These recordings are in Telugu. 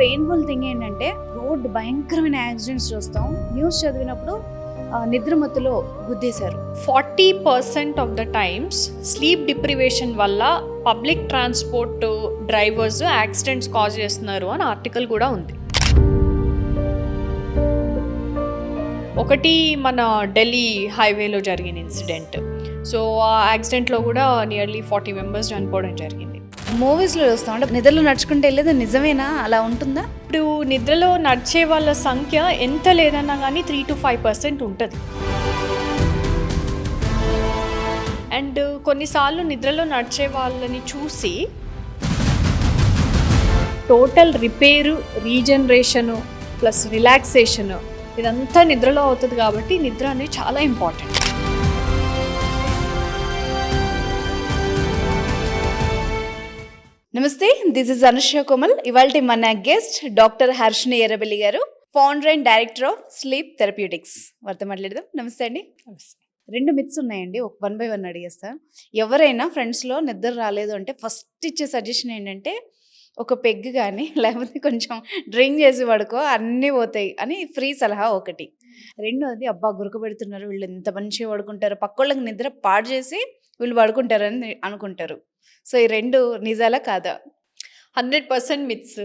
పెయిన్ఫుల్ థింగ్ ఏంటంటే రోడ్ భయంకరమైన యాక్సిడెంట్స్ చూస్తాం. న్యూస్ చదివినప్పుడు నిద్రమత్తులో గుద్దేశారు. 40% of the times sleep deprivation వల్ల public transport drivers accidents cause చేస్తున్నారు అని ఆర్టికల్ కూడా ఉంది. ఒకటి మన ఢిల్లీ హైవేలో జరిగిన ఇన్సిడెంట్. సో ఆ యాక్సిడెంట్లో కూడా నియర్లీ 40 మెంబర్స్ చనిపోవడం జరిగింది. మూవీస్లో చూస్తాం అంటే నిద్రలో నడుచుకుంటే వెళ్ళేది నిజమేనా, అలా ఉంటుందా? ఇప్పుడు నిద్రలో నడిచే వాళ్ళ సంఖ్య ఎంత లేదన్నా కానీ 3 to 5% ఉంటుంది. అండ్ కొన్నిసార్లు నిద్రలో నడిచే వాళ్ళని చూసి టోటల్ రిపేరు, రీజనరేషను ప్లస్ రిలాక్సేషను ఇదంతా నిద్రలో అవుతుంది. కాబట్టి నిద్ర అనేది చాలా ఇంపార్టెంట్. నమస్తే, దిస్ ఇస్ అనుష కోమల్. ఇవాళ మన గెస్ట్ డాక్టర్ హర్షిని ఎర్రబెల్లి గారు, founder and director of sleep therapeutics. వారితో మాట్లాడదాం. నమస్తే అండి. నమస్తే. 2 మిత్స్ ఉన్నాయండి, ఒక 1 by 1 అడిగేస్తా. ఎవరైనా ఫ్రెండ్స్లో నిద్ర రాలేదు అంటే ఫస్ట్ ఇచ్చే సజెషన్ ఏంటంటే ఒక పెగ్ కానీ లేకపోతే కొంచెం డ్రింక్ చేసి పడుకో అన్నీ పోతాయి అని ఫ్రీ సలహా ఒకటి. రెండోది, అబ్బా గురక పెడుతున్నారు వీళ్ళు, ఎంత మంచిగా పడుకుంటారు, పక్కోళ్ళకి నిద్ర పాడు చేసి వీళ్ళు పడుకుంటారని అనుకుంటారు. సో ఈ 2 నిజాలా కాదా? 100% మిత్స్.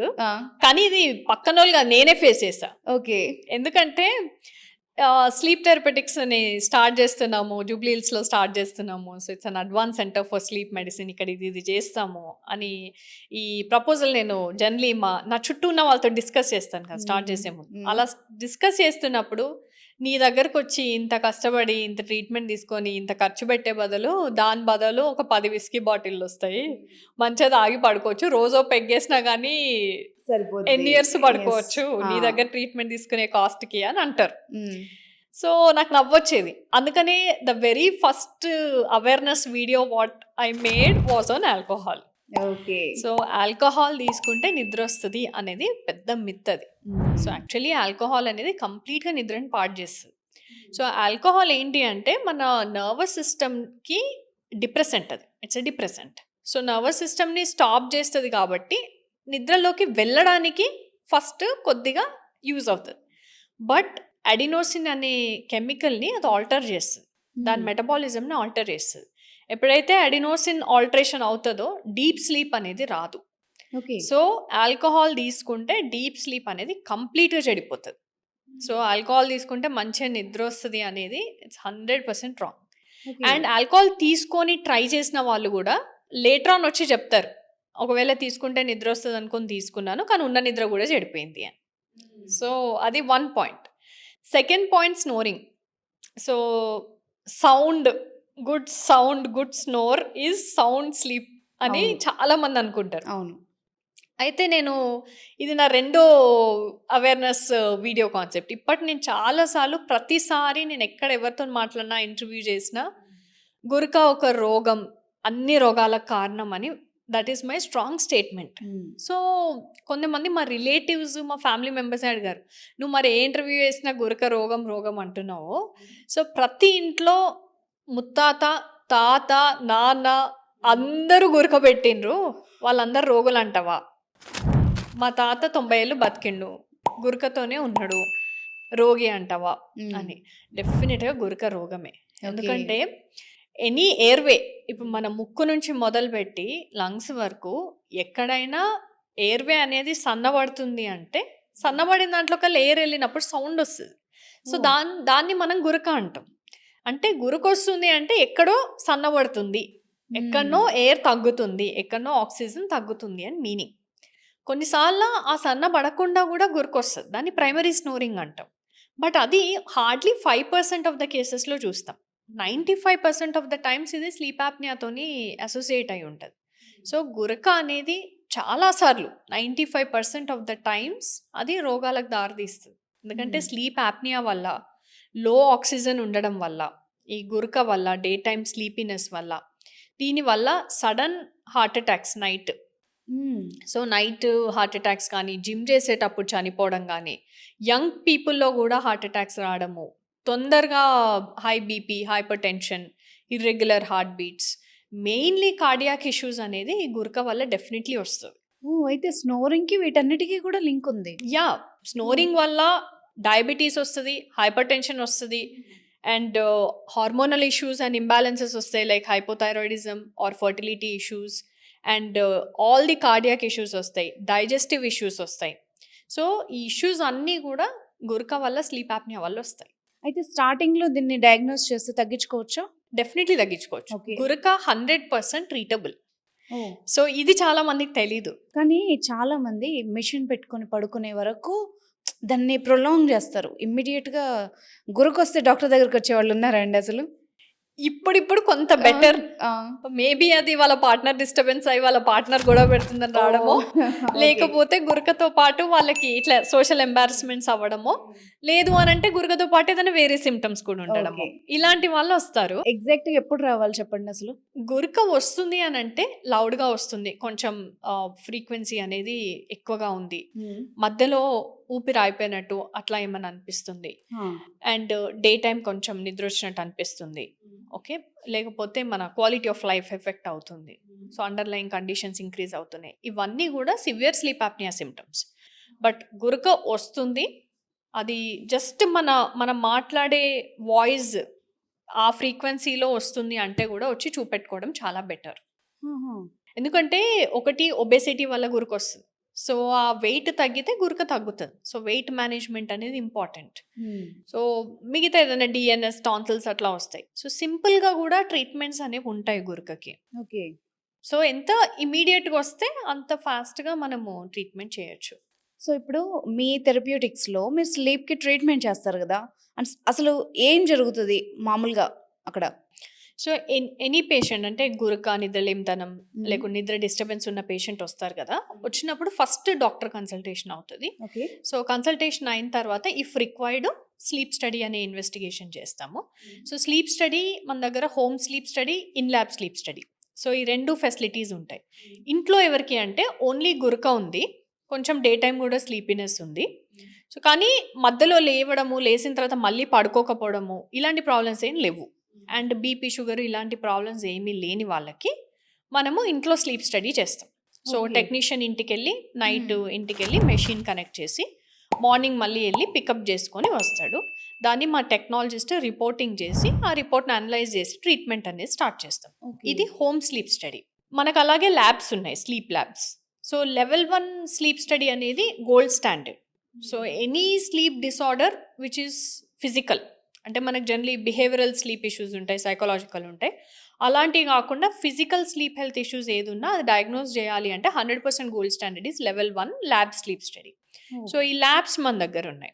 కానీ ఇది పక్కన వాళ్ళుగా నేనే ఫేస్ చేసా. ఓకే. ఎందుకంటే స్లీప్ థెరపెటిక్స్ అని స్టార్ట్ చేస్తున్నాము, జూబ్లీ హిల్స్లో స్టార్ట్ చేస్తున్నాము. So it's an advance centre for sleep medicine, ఇక్కడ ఇది చేస్తాము అని ఈ ప్రపోజల్ నేను జనరలీ నా చుట్టూ ఉన్న వాళ్ళతో డిస్కస్ చేస్తాను కదా స్టార్ట్ చేసే ముందు. అలా డిస్కస్ చేస్తున్నప్పుడు నీ దగ్గరకు వచ్చి ఇంత కష్టపడి ఇంత ట్రీట్మెంట్ తీసుకొని ఇంత ఖర్చు పెట్టే బదులు దాని బదులు ఒక 10 విస్కీ బాటిల్లు వస్తాయి, మంచిగా తాగి పడుకోవచ్చు, రోజో పెగ్గేసినా కానీ ఎన్ని ఇయర్స్ పడుకోవచ్చు నీ దగ్గర ట్రీట్మెంట్ తీసుకునే కాస్ట్కి అని అంటారు. సో నాకు నవ్వొచ్చేది. అందుకనే the very first awareness video what I made was on alcohol. So alcohol తీసుకుంటే నిద్ర వస్తుంది అనేది పెద్ద మిత్ అది. సో యాక్చువల్లీ ఆల్కహాల్ అనేది కంప్లీట్గా నిద్రని పాడు చేస్తుంది. సో ఆల్కహాల్ ఏంటి అంటే మన నర్వస్ సిస్టమ్కి డిప్రెసెంట్, అది it's a depressant. So nervous సిస్టమ్ని స్టాప్ చేస్తుంది కాబట్టి నిద్రలోకి వెళ్ళడానికి ఫస్ట్ కొద్దిగా యూజ్ అవుతుంది. బట్ అడినోసిన్ అనే కెమికల్ని అది ఆల్టర్ చేస్తుంది, దాని మెటబాలిజంని ఆల్టర్ చేస్తుంది. ఎప్పుడైతే అడినోసిన్ ఆల్టరేషన్ అవుతుందో డీప్ స్లీప్ అనేది రాదు. సో ఆల్కహాల్ తీసుకుంటే డీప్ స్లీప్ అనేది కంప్లీట్గా చెడిపోతుంది. సో ఆల్కహాల్ తీసుకుంటే మంచిగా నిద్ర వస్తుంది అనేది ఇట్స్ 100% రాంగ్. అండ్ ఆల్కహాల్ తీసుకొని ట్రై చేసిన వాళ్ళు కూడా లేటర్ ఆన్ వచ్చి చెప్తారు, ఒకవేళ తీసుకుంటే నిద్ర వస్తుంది అనుకొని తీసుకున్నాను కానీ ఉన్న నిద్ర కూడా చెడిపోయింది అని. సో అది 1 point. Second point, snoring. So good snore is sound sleep అని చాలా మంది అనుకుంటారు. అవును. అయితే ఇది నా 2వ అవేర్నెస్ వీడియో కాన్సెప్ట్. ఇప్పటి నేను చాలాసార్లు ప్రతిసారి నేను ఎక్కడ ఎవరితో మాట్లాడినా ఇంటర్వ్యూ చేసినా గురక ఒక రోగం, అన్ని రోగాలకు కారణం అని, that is my strong statement. So కొంతమంది మా రిలేటివ్స్, మా ఫ్యామిలీ మెంబర్స్ అడిగారు, నువ్వు మరి ఏ ఇంటర్వ్యూ చేసినా గురక రోగం అంటున్నావు, సో ప్రతి ఇంట్లో ముత్తాత, తాత, నాన్న అందరూ గురక పెట్టిండ్రు, వాళ్ళందరూ రోగులు అంటావా? మా తాత 90 ఏళ్ళు బతికిండు, గురకతోనే ఉన్నాడు, రోగి అంటావా అని. డెఫినెట్గా గురక రోగమే. ఎందుకంటే ఎనీ ఎయిర్వే, ఇప్పుడు మన ముక్కు నుంచి మొదలుపెట్టి లంగ్స్ వరకు ఎక్కడైనా ఎయిర్వే అనేది సన్నబడుతుంది అంటే సన్నబడిన దాంట్లో కల్లా ఎయిర్ వెళ్ళినప్పుడు సౌండ్ వస్తుంది. సో దాన్ని మనం గురక అంటాం. అంటే గురక వస్తుంది అంటే ఎక్కడో సన్నబడుతుంది, ఎక్కడనో ఎయిర్ తగ్గుతుంది, ఎక్కడనో ఆక్సిజన్ తగ్గుతుంది అని మీనింగ్. కొన్నిసార్లు ఆ సన్నబడకుండా కూడా గురక వస్తుంది, దాన్ని ప్రైమరీ స్నోరింగ్ అంటాం. బట్ అది హార్డ్లీ 5% ఆఫ్ ద కేసెస్లో చూస్తాం. 95% ఆఫ్ ద టైమ్స్ ఇది స్లీప్ యాప్నియాతోని అసోసియేట్ అయి ఉంటుంది. సో గురక అనేది చాలాసార్లు 95% ఆఫ్ ద టైమ్స్ అది రోగాలకు దారితీస్తుంది. ఎందుకంటే స్లీప్ యాప్నియా వల్ల, లో ఆక్సిజన్ ఉండడం వల్ల, ఈ గురక వల్ల, డే టైమ్ స్లీపీనెస్ వల్ల, దీనివల్ల sudden heart attacks night. So night heart attacks కానీ, జిమ్ చేసేటప్పుడు చనిపోవడం కానీ, యంగ్ పీపుల్లో కూడా హార్ట్ అటాక్స్ రావడము, తొందరగా high BP, hypertension, irregular heart beats, mainly cardiac issues అనేది ఈ గురక వల్ల డెఫినెట్లీ వస్తుంది. ఓహ్! అయితే స్నోరింగ్‌కి వీటన్నిటికి కూడా లింక్ ఉంది. యాహ్! స్నోరింగ్ వల్ల డయాబెటీస్ వస్తది, హైపర్ టెన్షన్ వస్తది. And hormonal issues and imbalances వస్తాయి. Like hypothyroidism or fertility issues and all the cardiac issues వస్తాయి. డైజెస్టివ్ ఇష్యూస్ వస్తాయి. సో, ఈ ఇష్యూస్ అన్నీ కూడా గురక వల్ల, స్లీప్ యాప్నియా వల్ల వస్తాయి. అయితే స్టార్టింగ్‌లో దీన్ని డయాగ్నోస్ చేస్తే తగ్గించుకోవచ్చా? డెఫినెట్‌లీ తగ్గించుకోవచ్చు. ఓకే. గురక 100% ట్రీటబుల్. ఓహ్! సో, ఇది చాలా మందికి తెలీదు. కానీ చాలామంది మెషిన్ పెట్టుకొని పడుకునే వరకు దాన్ని ప్రొలాంగ్ చేస్తారు. ఇమ్మీడియేట్‌గా గురకొస్తే డాక్టర్ దగ్గరికొచ్చేవాళ్ళు ఉన్నారా అండి అసలు? ఇప్పుడిప్పుడు కొంత బెటర్. ఆ! మేబీ అది వాళ్ళ పార్ట్నర్ డిస్టర్బెన్స్ అయ్యి వాళ్ళ పార్ట్నర్ గొడవ పెడుతుందని రావడమో, ఓహ్! ఓకే. లేకపోతే గురకతో పాటు వాళ్ళకి ఇట్లా సోషల్ ఎంబారస్మెంట్స్ అవ్వడమో, లేదు అనంటే గురకతో పాటు ఏదైనా వేరే సిమ్టమ్స్ కూడా ఉండడమో, ఓకే. ఇలాంటి వాళ్ళు వస్తారు. ఎగ్జాక్ట్‌గా ఎప్పుడు రావాలి చెప్పండి అసలు? గురక వస్తుంది అనంటే లౌడ్‌గా వస్తుంది. కొంచెం ఫ్రీక్వెన్సీ అనేది ఎక్కువగా ఉంది. మధ్యలో ఊపిరి ఆగిపోయినట్టు అట్లా ఏమన్నా అనిపిస్తుంది. ఆ! అండ్ డే టైమ్ కొంచెం నిద్ర వచ్చినట్టు అనిపిస్తుంది. ఓకే. లేకపోతే మన క్వాలిటీ ఆఫ్ లైఫ్ ఎఫెక్ట్ అవుతుంది. సో, అండర్‌లయింగ్ కండిషన్స్ ఇంక్రీజ్ అవుతున్నాయి. ఇవన్నీ కూడా severe sleep apnoea symptoms. But గురక వస్తుంది. అది జస్ట్ మనం మాట్లాడే వాయిస్ ఆ ఫ్రీక్వెన్సీలో వస్తుంది అంటే కూడా వచ్చి చూపెట్టుకోవడం చాలా బెటర్. ఆహా! ఎందుకంటే ఒకటి ఒబెసిటీ వల్ల గురకొస్తది. సో, ఆ వెయిట్ తగ్గితే గురక తగ్గుతది. సో, వెయిట్ మేనేజ్‌మెంట్ అనేది ఇంపార్టెంట్. హ్మ్. సో, మిగతా ఏదైనా డీఎన్ఎస్, టాన్సిల్స్ అట్లా వస్తాయి. సో, సింపుల్‌గా గూడా ట్రీట్మెంట్స్ అనేవి ఉంటాయి గురకకి. ఓకే. సో, ఎంత ఇమ్మీడియేట్‌గా వస్తే అంత ఫాస్ట్‌గా మనము ట్రీట్మెంట్ చేయొచ్చు. సో, ఇప్పుడు మీ థెరప్యూటిక్స్‌లో మీరు స్లీప్‌కి ట్రీట్మెంట్ చేస్తారు గదా! అసలు ఏం జరుగుతది మామూలుగా అక్కడ? సో, ఎనీ పేషెంట్ అంటే గురక, నిద్రలేమితనం హ్మ్. లేకుంటే నిద్ర డిస్టర్బెన్స్ ఉన్న పేషెంట్ వస్తారు గదా! వచ్చినప్పుడు ఫస్ట్ డాక్టర్ కన్సల్టేషన్ అవుతది. ఓకే. సో, కన్సల్టేషన్ అయిన తర్వాత ఇఫ్ రిక్వైర్డ్ స్లీప్ స్టడీ అనే ఇన్వెస్టిగేషన్ చేస్తాము. సో, స్లీప్ స్టడీ మన దగ్గర home sleep study, in lab sleep study. So, ఈ 2 ఫెసిలిటీస్ ఉంటాయి. ఇంట్లో ఎవరికి అంటే ఓన్లీ గురక ఉంది. కొంచెం డే టైమ్ గూడా స్లీపీనెస్ ఉంది. సో, కానీ మధ్యలో లేవడము, లేసిన తర్వాత మళ్ళీ పడుకోకపోవడము ఇలాంటి ప్రాబ్లమ్స్ ఏం లేవు. అండ్ బీపీ, షుగర్ ఇలాంటి ప్రాబ్లమ్స్ ఏమీ లేని వాళ్ళకి మనము ఇంట్లో స్లీప్ స్టడీ చేస్తాం. So, okay. టెక్నీషియన్ ఇంటికెళ్ళి నైట్ హ్మ్. ఇంటికెళ్ళి మెషిన్ కనెక్ట్ చేసి మార్నింగ్ మళ్ళీ ఎళ్లి పికప్ చేసుకొని వస్తాడు. దాన్ని మా టెక్నాలజిస్ట్ రిపోర్టింగ్ చేసి, ఆ రిపోర్ట్‌ని అనలైజ్ చేసి ట్రీట్మెంట్ అనేది స్టార్ట్ చేస్తాం. ఓకే. ఇది హోమ్ స్లీప్ స్టడీ. మనకు అలాగే ల్యాబ్స్ ఉన్నాయి, sleep labs. So, level 1 sleep study అనేది gold standard. So, any sleep disorder which is physical అంటే మనకు జనరల్లీ బిహేవియరల్ స్లీప్ ఇష్యూస్ ఉంటాయి, సైకలాజికల్ ఉంటాయి. అలాంటివి కాకుండా ఫిజికల్ స్లీప్ హెల్త్ ఇష్యూస్ ఏదున్నా అది డయాగ్నోస్ చేయాలి అంటే 100% gold standard is level 1 lab sleep study. Oh! So, ఈ ల్యాబ్స్ మన దగ్గర ఉన్నాయి.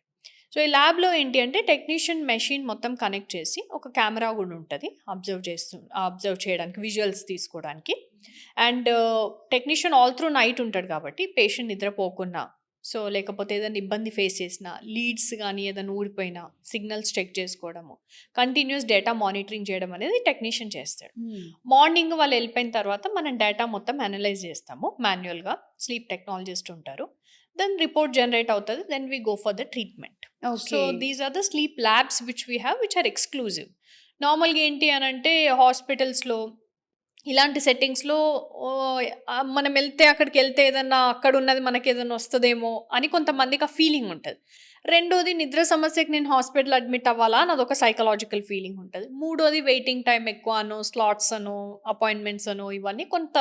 సో, ఈ ల్యాబ్‌లో ఏంటి అంటే టెక్నీషియన్ మెషిన్ మొత్తం కనెక్ట్ చేసి ఒక కెమెరా కూడా ఉంటది. అబ్జర్వ్ చేయడానికి, విజువల్స్ తీసుకోవడానికి. And technician all through night ఉంటాడు కాబట్టి పేషెంట్ నిద్రపోకున్నా, సో, లేకపోతే ఏదైనా ఇబ్బంది ఫేస్ చేసినా, లీడ్స్ గానీ ఏదైనా ఊడిపోయినా సిగ్నల్స్ చెక్ చేసుకోవడము, కంటిన్యూయస్ డేటా మానిటరింగ్ చేయడం అనేది టెక్నీషియన్ చేస్తాడు. హ్మ్. మార్నింగ్ వాళ్ళు వెళ్ళిపోయిన తర్వాత మనం డేటా మొత్తం అనలైజ్ చేస్తాము మాన్యువల్‌గా. స్లీప్ టెక్నాలజిస్ట్ ఉంటారు. దెన్ రిపోర్ట్ జనరేట్ అవుతది. Then we go for the treatment. So, okay. These are the sleep labs which we have which are exclusive. నార్మల్‌గా ఏంటి అనంటే హాస్పిటల్స్‌లో ఇలాంటి సెట్టింగ్స్‌లో మనం ఎళ్తే అక్కడికెళ్తే ఏదన్నా అక్కడున్నది మనకేదన్నా వస్తదేమో అని కొంతమందికి ఆ ఫీలింగ్ ఉంటది. రెండోది నిద్ర సమస్యకి నేను హాస్పిటల్ అడ్మిట్ అవ్వాలా అని అదొక సైకలాజికల్ ఫీలింగ్ ఉంటది. మూడోది వెయిటింగ్ టైమ్ ఎక్కువ అనో, స్లాట్స్ అనో, అపాయింట్‌మెంట్స్ అనో ఇవన్నీ కొంత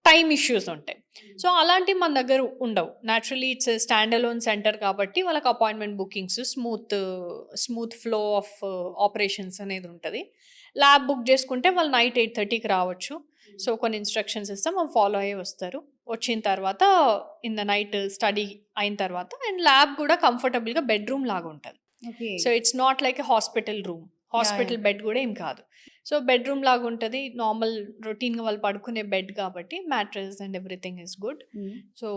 టైమ్ ఇష్యూస్ ఉంటాయి. సో, అలాంటివి మన దగ్గర ఉండవు. Naturally it's stand alone centre కాబట్టి వాళ్ళకి appointment bookings, smooth flow of operations అనేది ఉంటది. ల్యాబ్ బుక్ చేసుకుంటే వాళ్ళు నైట్ 8:30కి రావచ్చు. సో, కొన్ని ఇన్‌స్ట్రక్షన్స్ ఇస్తాం. అవి ఫాలో అయ్యి వస్తారు. వచ్చిన తర్వాత ఇన్ ద నైట్ స్టడీ అయిన తర్వాత అండ్ ల్యాబ్ కూడా కంఫర్టబుల్‌గా బెడ్‌రూమ్ లాగా ఉంటది. Okay. So, it's not like a hospital room. Yeah! Hospital yeah! Bed గూడా ఏం కాదు. సో, బెడ్‌రూమ్ లాగా ఉంటది. నార్మల్ రొటీన్‌గా వాళ్ళు పడుకునే బెడ్ కాబట్టి mattress and everything is good. Hmm. So,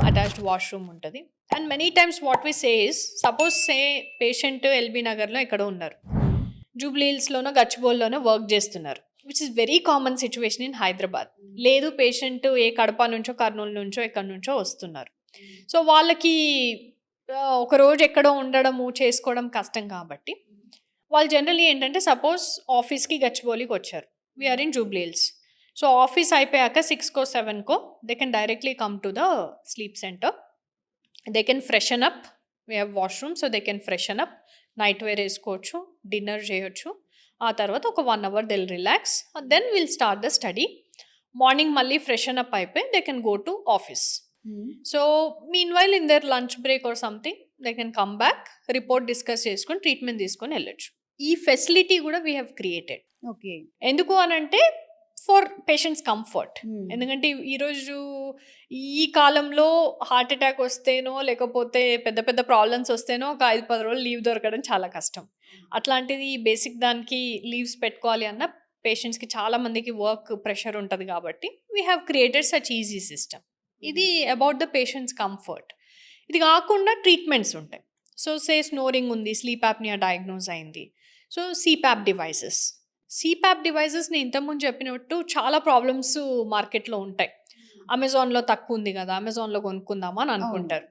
attached washroom ఉంటది. And many times what we say is suppose patient LB నగర్‌లో ఎక్కడో ఉన్నారు. హ్మ్. జూబ్లీ హిల్స్‌లోనో, గచ్చిబౌలిలోనో వర్క్ చేస్తున్నారు. Which is very common situation in Hyderabad. లేదు పేషెంట్ ఏ కడప నుంచో, కర్నూలు నుంచో, ఎక్కడి నుంచో వస్తున్నారు. సో, వాళ్ళకి ఒకరోజు ఎక్కడో ఉండడము, చేసుకోవడం కష్టం కాబట్టి వాళ్ళు జనరల్లీ ఏంటంటే సపోజ్ ఆఫీస్‌కి గచ్చిబౌలికి వచ్చారు. We are in Jubilee Hills. So office అయిపోయాక 6కో 7కో they can directly come to the sleep centre. They can freshen up. We have washroom, so they can freshen up, night wear వేసుకోవచ్చు, డిన్నర్ చేయొచ్చు. ఆ తర్వాత ఒక 1 hour they'll relax, then will start the study. Morning మళ్ళీ ఫ్రెషన్ అప్ అయిపోయి they can go to office. So meanwhile in their lunch break or something they can come back, report discuss చేసుకొని ట్రీట్మెంట్ తీసుకొని వెళ్ళొచ్చు. ఈ ఫెసిలిటీ కూడా వీ హ్యావ్ క్రియేటెడ్. ఓకే. ఎందుకు అనంటే ఫర్ పేషెంట్స్ కంఫర్ట్. ఎందుకంటే ఈరోజు ఈ కాలంలో హార్ట్ అటాక్ వస్తేనో లేకపోతే పెద్ద పెద్ద ప్రాబ్లమ్స్ వస్తేనో ఒక 5-10 రోజులు లీవ్ దొరకడం చాలా కష్టం. అట్లాంటిది బేసిక్ దానికి లీవ్స్ పెట్టుకోవాలి అన్న పేషెంట్స్కి చాలా మందికి వర్క్ ప్రెషర్ ఉంటుంది కాబట్టి we have created such easy system. ఇది అబౌట్ ద పేషెంట్స్ కంఫర్ట్. ఇది కాకుండా ట్రీట్మెంట్స్ ఉంటాయి. సో సే స్నోరింగ్ ఉంది, స్లీప్ యాప్నియా డయాగ్నోజ్ అయింది. సో సిప్యాప్ డివైసెస్ నేను ఇంతకుముందు చెప్పినట్టు చాలా ప్రాబ్లమ్స్ మార్కెట్లో ఉంటాయి. అమెజాన్లో తక్కువ ఉంది కదా, అమెజాన్లో కొనుక్కుందామా అని అనుకుంటారు.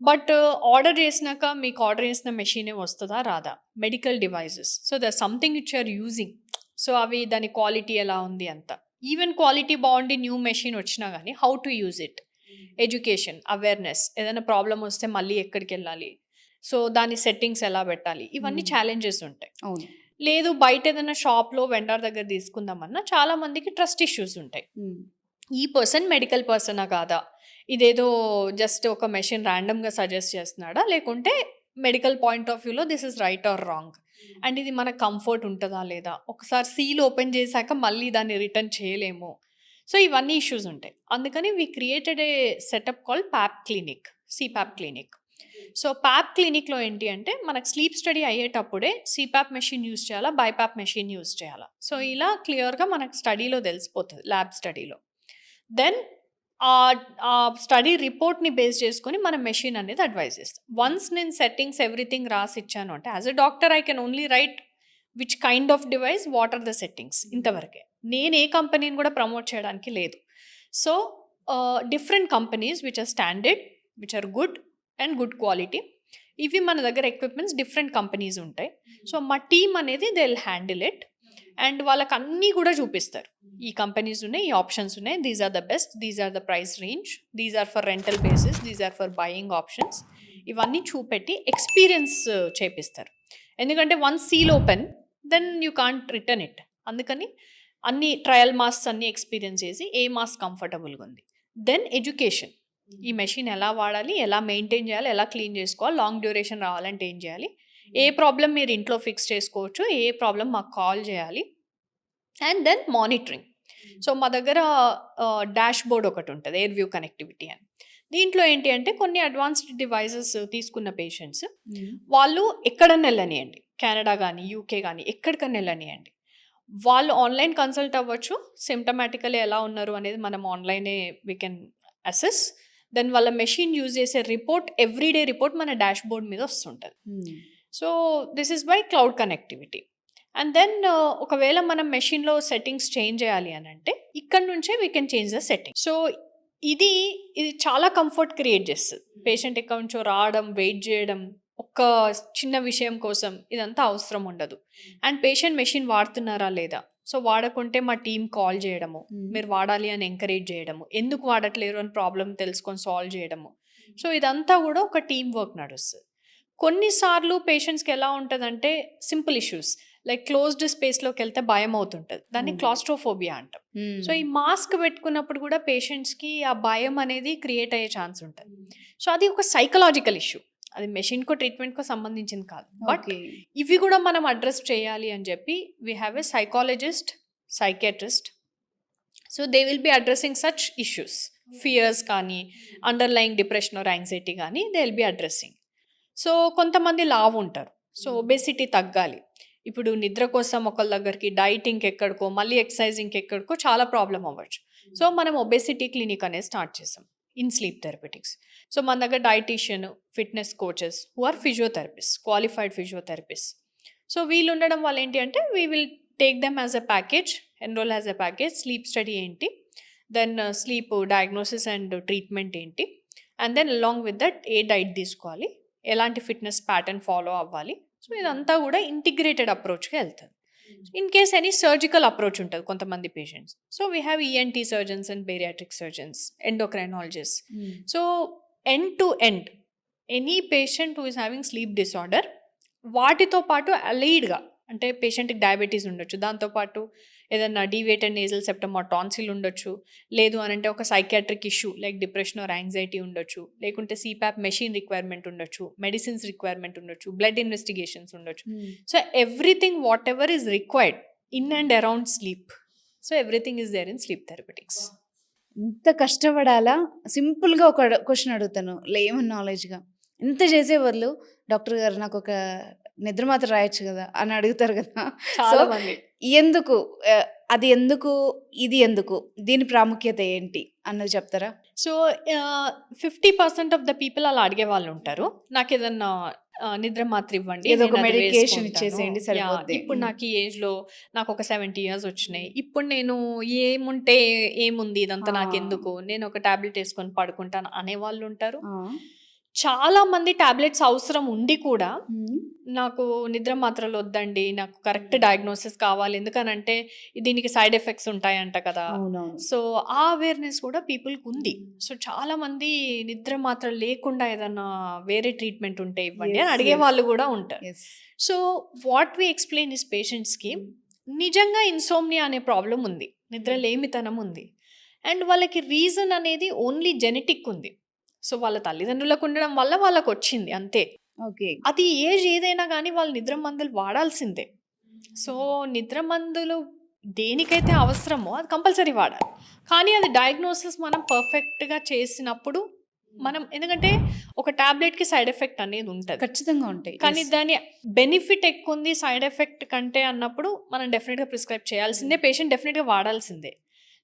బట్ ఆర్డర్ చేసినాక మీకు ఆర్డర్ చేసిన మెషినే వస్తుందా రాదా? Medical devices, so there something which are using. So అవి దాని క్వాలిటీ ఎలా ఉంది అంత. ఈవెన్ క్వాలిటీ బాగుండి న్యూ మెషిన్ వచ్చినా కానీ how to use it, education, awareness, ఏదైనా ప్రాబ్లం వస్తే మళ్ళీ ఎక్కడికి వెళ్ళాలి, సో దాని సెట్టింగ్స్ ఎలా పెట్టాలి, ఇవన్నీ ఛాలెంజెస్ ఉంటాయి. అవును. లేదు బయట ఏదైనా షాప్లో వెండర్ దగ్గర తీసుకుందామన్నా చాలా మందికి ట్రస్ట్ ఇష్యూస్ ఉంటాయి. ఈ పర్సన్ మెడికల్ పర్సనా కాదా, ఇదేదో జస్ట్ ఒక మెషిన్ ర్యాండమ్గా సజెస్ట్ చేస్తున్నాడా, లేకుంటే మెడికల్ పాయింట్ ఆఫ్ వ్యూలో this is right are wrong, and ఇది మన కంఫర్ట్ ఉంటుందా లేదా, ఒకసారి సీల్ ఓపెన్ చేశాక మళ్ళీ దాన్ని రిటర్న్ చేయలేము. సో ఇవన్నీ ఇష్యూస్ ఉంటాయి. అందుకని we created a setup called PAP clinic, CPAP clinic. So PAP క్లినిక్లో ఏంటి అంటే మనకు స్లీప్ స్టడీ అయ్యేటప్పుడే సిప్యాప్ మెషిన్ యూజ్ చేయాలా, బైప్యాప్ మెషిన్ యూజ్ చేయాలా, సో ఇలా క్లియర్గా మనకు స్టడీలో తెలిసిపోతుంది, ల్యాబ్ స్టడీలో. దెన్ ఆ స్టడీ రిపోర్ట్ని బేస్ చేసుకొని మన మెషిన్ అనేది అడ్వైజ్ చేస్తాం. వన్స్ నేను సెట్టింగ్స్ ఎవ్రీథింగ్ రాసి ఇచ్చాను అంటే as a doctor I can only write which kind of device, what are the settings, ఇంతవరకే. నేను ఏ కంపెనీని కూడా ప్రమోట్ చేయడానికి లేదు. So different companies which are standard, which are good and good quality, ఇవి మన దగ్గర ఎక్విప్మెంట్స్ డిఫరెంట్ కంపెనీస్ ఉంటాయి. సో మా టీమ్ అనేది they will handle it, and వాళ్ళకి అన్నీ కూడా చూపిస్తారు. ఈ కంపెనీస్ ఉన్నాయి, ఈ ఆప్షన్స్ ఉన్నాయి, these are the best, these are the price range, these are for rental basis, these are for buying options, ఇవన్నీ చూపెట్టి ఎక్స్పీరియన్స్ చేపిస్తారు. ఎందుకంటే once seal open then you can't return it. అందుకని అన్ని ట్రయల్ మాస్క్ అన్నీ ఎక్స్పీరియన్స్ చేసి ఏ మాస్క్ కంఫర్టబుల్గా ఉంది. దెన్ ఎడ్యుకేషన్, ఈ మెషిన్ ఎలా వాడాలి, ఎలా మెయింటైన్ చేయాలి, ఎలా క్లీన్ చేసుకోవాలి, లాంగ్ డ్యూరేషన్ రావాలంటే ఏం చేయాలి, ఏ ప్రాబ్లం మీరు ఇంట్లో ఫిక్స్ చేసుకోవచ్చు, ఏ ప్రాబ్లం మాకు కాల్ చేయాలి, అండ్ దెన్ మానిటరింగ్. సో మా దగ్గర డాష్ బోర్డ్ ఒకటి ఉంటుంది, ఎయిర్ వ్యూ కనెక్టివిటీ అని. దీంట్లో ఏంటి అంటే కొన్ని అడ్వాన్స్డ్ డివైసెస్ తీసుకున్న పేషెంట్స్ వాళ్ళు ఎక్కడన్నా వెళ్ళనియండి, కెనడా కానీ యూకే కానీ ఎక్కడికన్నా వెళ్ళనియండి, వాళ్ళు ఆన్లైన్ కన్సల్ట్ అవ్వచ్చు. సిమ్టమాటికలీ ఎలా ఉన్నారు అనేది మనం ఆన్లైనే వీ కెన్ అసెస్. దెన్ వాళ్ళ మెషిన్ యూజ్ చేసే రిపోర్ట్, ఎవ్రీడే రిపోర్ట్ మన డాష్ బోర్డ్ మీద వస్తుంటుంది. So this is by cloud connectivity. And then ఒకవేళ మనం మెషిన్లో సెట్టింగ్స్ చేంజ్ చేయాలి అని అంటే ఇక్కడ నుంచే we can change the setting. So ఇది చాలా కంఫర్ట్ క్రియేట్ చేస్తుంది. పేషెంట్ ఎక్కడి నుంచో రావడం, వెయిట్ చేయడం, ఒక్క చిన్న విషయం కోసం ఇదంతా అవసరం ఉండదు. అండ్ పేషెంట్ మెషిన్ వాడుతున్నారా లేదా, సో వాడకుంటే మా టీం కాల్ చేయడము, మీరు వాడాలి అని ఎంకరేజ్ చేయడము, ఎందుకు వాడట్లేరు అని ప్రాబ్లం తెలుసుకొని సాల్వ్ చేయడము. సో ఇదంతా కూడా ఒక టీం వర్క్ నడుస్తుంది. కొన్నిసార్లు పేషెంట్స్కి ఎలా ఉంటుందంటే సింపుల్ ఇష్యూస్ లైక్ క్లోజ్డ్ స్పేస్లోకి వెళ్తే భయం అవుతుంటుంది, దాన్ని క్లాస్ట్రోఫోబియా అంటాం. సో ఈ మాస్క్ పెట్టుకున్నప్పుడు కూడా పేషెంట్స్కి ఆ భయం అనేది క్రియేట్ అయ్యే ఛాన్స్ ఉంటుంది. సో అది ఒక సైకలాజికల్ ఇష్యూ, అది మెషిన్కో ట్రీట్మెంట్కో సంబంధించింది కాదు. బట్ ఇవి కూడా మనం అడ్రస్ చేయాలి అని చెప్పి we have a psychologist, psychiatrist. So they will be addressing such issues, fears కానీ అండర్లయింగ్ డిప్రెషన్ ఆర్ యాంగ్జైటీ కానీ they will be addressing. So కొంతమంది లావు ఉంటారు, సో ఒబెసిటీ తగ్గాలి. ఇప్పుడు నిద్ర కోసం ఒకళ్ళ దగ్గరికి, డైటింగ్కి ఎక్కడికో, మళ్ళీ ఎక్సర్సైజింగ్కి ఎక్కడికో చాలా ప్రాబ్లం అవ్వచ్చు. సో మనం ఒబెసిటీ క్లినిక్ అనేది స్టార్ట్ చేసాం ఇన్ స్లీప్ థెరపెటిక్స్. సో మన దగ్గర dietitian, fitness coaches who are physiotherapist, qualified physiotherapist. So వీళ్ళు ఉండడం వల్ల ఏంటి అంటే we will take them as a package, enrol as a package. Sleep study ఏంటి, then sleep diagnosis and treatment ఏంటి, and then along with that a diet తీసుకోవాలి, ఎలాంటి ఫిట్నెస్ ప్యాటర్న్ ఫాలో అవ్వాలి. సో ఇదంతా కూడా ఇంటిగ్రేటెడ్ అప్రోచ్గా వెళ్తుంది. In case any surgical approach ఉంటుంది కొంతమంది patients. So we have ENT surgeons and bariatric surgeons, endocrinologist. So end to end any patient who is having sleep disorder, వాటితో పాటు అలైడ్గా అంటే పేషెంట్కి డయాబెటీస్ ఉండొచ్చు, దాంతోపాటు ఏదన్నా deviated nasal septum or tonsil ఉండొచ్చు, లేదు అని అంటే ఒక psychiatric issue like depression or anxiety ఉండొచ్చు, లేకుంటే సిపాప్ మెషిన్ రిక్వైర్మెంట్ ఉండొచ్చు, మెడిసిన్స్ రిక్వైర్మెంట్ ఉండొచ్చు, బ్లడ్ ఇన్వెస్టిగేషన్స్ ఉండొచ్చు. So everything whatever is required in and around sleep, so everything is there in sleep therapeutics. ఇంత కష్టపడాలా? సింపుల్‌గా ఒక క్వెషన్ అడుగుతాను లేమన్ నాలెడ్జ్‌గా. ఇంత చేసే బదులు డాక్టర్ గారు నాకొక నిద్ర మాత్ర రాయొచ్చు గదా! అని అడుగుతారు గదా! సో, చాలా మంది ఎందుకు? అది ఎందుకు? ఇది ఎందుకు? దీని ప్రాముఖ్యత ఏంటి అన్నది చెప్తారా? సో 50% ఆఫ్ ద పీపుల్ అలా అడిగే వాళ్ళు ఉంటారు. నాకు ఏదన్నా నిద్ర మాత్ర ఇవ్వండి, ఏదో ఒక నేను అది మెడికేషన్ వేసుకుంటాను. ఇచ్చేసేయండి యా, సరిపోద్ది. ఇప్పుడు నాకు ఈ ఏజ్లో నాకు ఒక 70 ఇయర్స్ వచ్చినాయి, ఇప్పుడు నేను ఏముంటే ఏముంది, ఇదంతా ఆ! నాకెందుకు, నేను ఒక టాబ్లెట్ వేసుకొని పడుకుంటాను అనే వాళ్ళు ఉంటారు. ఆ! చాలా మంది టాబ్లెట్స్ అవసరం ఉండి కూడా హ్మ్. నాకు నిద్ర మాత్రలు వద్దండి, నాకు కరెక్ట్ డయాగ్నోసిస్ కావాలి, ఎందుకనంటే దీనికి సైడ్ ఎఫెక్ట్స్ ఉంటాయంట కదా. అవునవును. సో ఆ అవేర్నెస్ కూడా పీపుల్కి ఉంది. సో చాలా మంది నిద్ర మాత్రలు లేకుండా ఏదన్నా వేరే ట్రీట్మెంట్ ఉంటే ఇవ్వండి అని యెస్. అడిగే యెస్. వాళ్ళు కూడా ఉంటారు. Yes. So what we explain is పేషెంట్స్కి నిజంగా ఇన్సోమ్నియా అనే ప్రాబ్లం ఉంది, నిద్ర లేమితనం ఉంది, అండ్ వాళ్ళకి రీజన్ అనేది ఓన్లీ జెనెటిక్ ఉంది. సో వాళ్ళ తల్లిదండ్రులకు ఉండడం వల్ల వాళ్ళకు వచ్చింది అంతే. ఓకే. అది ఏజ్ ఏదైనా కానీ వాళ్ళు నిద్ర మందులు వాడాల్సిందే. సో నిద్ర మందులు దేనికైతే అవసరమో అది కంపల్సరీ వాడాలి. కానీ అది డయాగ్నోసిస్ మనం పర్ఫెక్ట్గా చేసినప్పుడు మనం, ఎందుకంటే ఒక టాబ్లెట్కి సైడ్ ఎఫెక్ట్ అనేది ఉంటుంది, ఖచ్చితంగా ఉంటాయి. కానీ యెస్. దాని బెనిఫిట్ ఎక్కువ ఉంది సైడ్ ఎఫెక్ట్ కంటే అన్నప్పుడు మనం డెఫినెట్గా ప్రిస్క్రైబ్ చేయాల్సిందే, పేషెంట్ డెఫినెట్గా వాడాల్సిందే.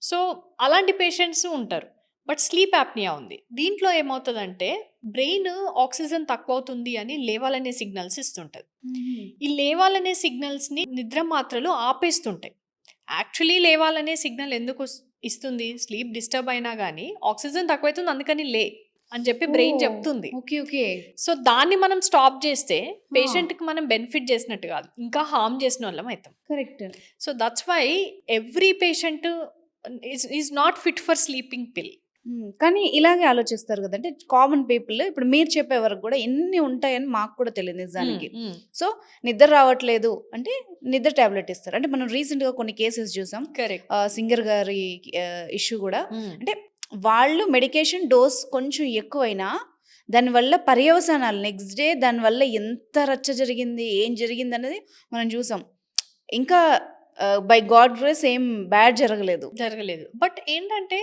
సో అలాంటి పేషెంట్స్ ఉంటారు. బట్ స్లీప్ యాప్నియా ఉంది, దీంట్లో ఏమవుతుందంటే బ్రెయిన్ ఆక్సిజన్ తక్కువ అవుతుంది అని లేవాలనే సిగ్నల్స్ ఇస్తుంటుంది. హుహు. ఈ లేవాలనే సిగ్నల్స్ని నిద్ర మాత్రలు ఆపేస్తుంటాయి. యాక్చువల్లీ లేవాలనే సిగ్నల్ ఎందుకు ఇస్తుంది? స్లీప్ డిస్టర్బ్ అయినా కానీ ఆక్సిజన్ తక్కువైతుంది అందుకని లే అని చెప్పి బ్రెయిన్ ఓహ్! చెప్తుంది. ఓకే. ఓకే. సో దాన్ని మనం స్టాప్ చేస్తే ఆ! పేషెంట్కి మనం బెనిఫిట్ చేసినట్టు కాదు, ఇంకా హార్మ్ చేసిన వాళ్ళం అవుతాం. Correct. So that's why every patient is not fit for sleeping pill. కానీ ఇలాగే ఆలోచిస్తారు గదా! అంటే కామన్ పీపుల్ ఇప్పుడు మీరు చెప్పే వరకు గూడా ఎన్ని ఉంటాయని మాకు కూడా తెలీదు నిజానికి. సో, నిద్ర రావట్లేదు అంటే నిద్ర టాబ్లెట్ ఇస్తారు. అంటే మనం రీసెంట్‌గా కొన్ని కేసెస్ చూసాం. కరెక్ట్. సింగర్ గారి ఇష్యూ గూడా అంటే వాళ్ళు మెడికేషన్ డోస్ కొంచెం ఎక్కువైనా దానివల్ల పర్యవసానాలు నెక్స్ట్ డే దానివల్ల ఎంత రచ్చ జరిగింది, ఏం జరిగిందనేది మనం చూసాం. ఇంకా బై గాడ్ గ్రేస్ ఏం బ్యాడ్ జరగలేదు. జరగలేదు. బట్ ఏంటంటే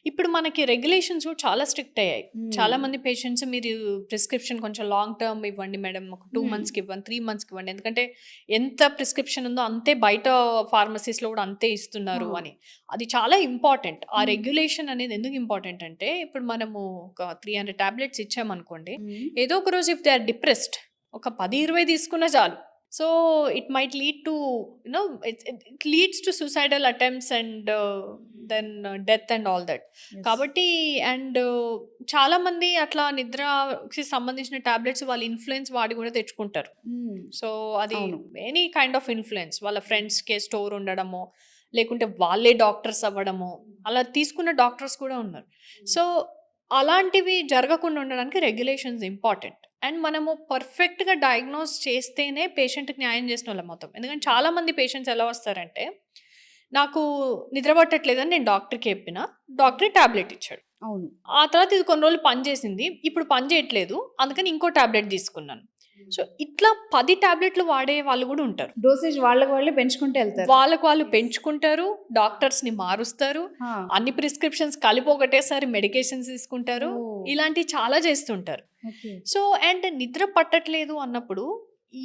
ఇప్పుడు మనకి రెగ్యులేషన్స్ చాలా స్ట్రిక్ట్ అయ్యాయి. చాలా మంది పేషెంట్స్ మీరు ప్రిస్క్రిప్షన్ కొంచెం లాంగ్ టర్మ్ ఇవ్వండి మేడం, ఒక 2 మంత్స్కి ఇవ్వండి, 3 మంత్స్కి ఇవ్వండి, ఎందుకంటే ఎంత ప్రిస్క్రిప్షన్ ఉందో అంతే బయట ఫార్మసీస్లో కూడా అంతే ఇస్తున్నారు అని. అది చాలా ఇంపార్టెంట్. ఆ రెగ్యులేషన్ అనేది ఎందుకు ఇంపార్టెంట్ అంటే ఇప్పుడు మనము ఒక 300 టాబ్లెట్స్ ఇచ్చామనుకోండి, ఏదో ఒక రోజు ఇఫ్ దే ఆర్ డిప్రెస్డ్ ఒక 10-20 తీసుకున్నా చాలు. So it might lead to it leads to suicidal attempts and then death and all that. కాబట్టి అండ్ చాలా మంది అట్లా నిద్రకి సంబంధించిన టాబ్లెట్స్ వాళ్ళ ఇన్ఫ్లుయెన్స్ వాడి కూడా తెచ్చుకుంటారు. సో అది అవును. ఎనీ కైండ్ ఆఫ్ ఇన్ఫ్లుయెన్స్, వాళ్ళ ఫ్రెండ్స్కే స్టోర్ ఉండడము, లేకుంటే వాళ్ళే డాక్టర్స్ అవ్వడము, అలా తీసుకున్న డాక్టర్స్ కూడా ఉన్నారు. సో అలాంటివి జరగకుండా ఉండడానికి రెగ్యులేషన్స్ ఇంపార్టెంట్. అండ్ మనము పర్ఫెక్ట్గా డయాగ్నోస్ చేస్తేనే పేషెంట్కి న్యాయం చేసిన వాళ్ళం అవుతాం. ఎందుకంటే చాలామంది పేషెంట్స్ ఎలా వస్తారంటే నాకు నిద్ర పట్టట్లేదని నేను డాక్టర్కి చెప్పిన, డాక్టర్ టాబ్లెట్ ఇచ్చాడు, అవును. ఆ తర్వాత ఇది కొన్ని రోజులు పని చేసింది, ఇప్పుడు పని చేయట్లేదు అందుకని ఇంకో టాబ్లెట్ తీసుకున్నాను. సో ఇట్లా 10 టాబ్లెట్లు వాడే వాళ్ళు కూడా ఉంటారు. డోసేజ్ వాళ్ళకి వాళ్ళే పెంచుకుంటూ వెళ్తారు. వాళ్ళకు వాళ్ళు పెంచుకుంటారు, డాక్టర్స్ని మారుస్తారు, ఆ! అన్ని ప్రిస్క్రిప్షన్స్ కలిపి ఒకటేసారి మెడికేషన్స్ తీసుకుంటారు, ఓహ్! ఇలాంటివి చాలా చేస్తుంటారు. ఓకే. సో అండ్ నిద్ర పట్టట్లేదు అన్నప్పుడు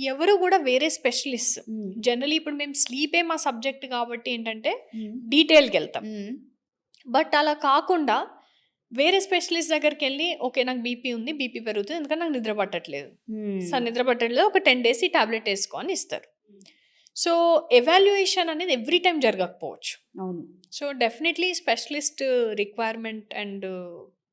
ఎవరు కూడా వేరే స్పెషలిస్ట్ జనరలీ ఇప్పుడు మేము స్లీపే మా సబ్జెక్ట్ కాబట్టి ఏంటంటే డీటెయిల్కి వెళ్తాం. బట్ అలా కాకుండా వేరే స్పెషలిస్ట్ దగ్గరికి వెళ్ళి ఓకే నాకు బీపీ ఉంది, బీపీ పెరుగుతుంది ఎందుకంటే నాకు నిద్ర పట్టట్లేదు, సార్ నిద్ర పట్టట్లేదు ఒక 10 days ఈ టాబ్లెట్ వేసుకో అని ఇస్తారు. సో ఎవాల్యుయేషన్ అనేది ఎవ్రీ టైం జరగకపోవచ్చు. అవును. So definitely specialist requirement and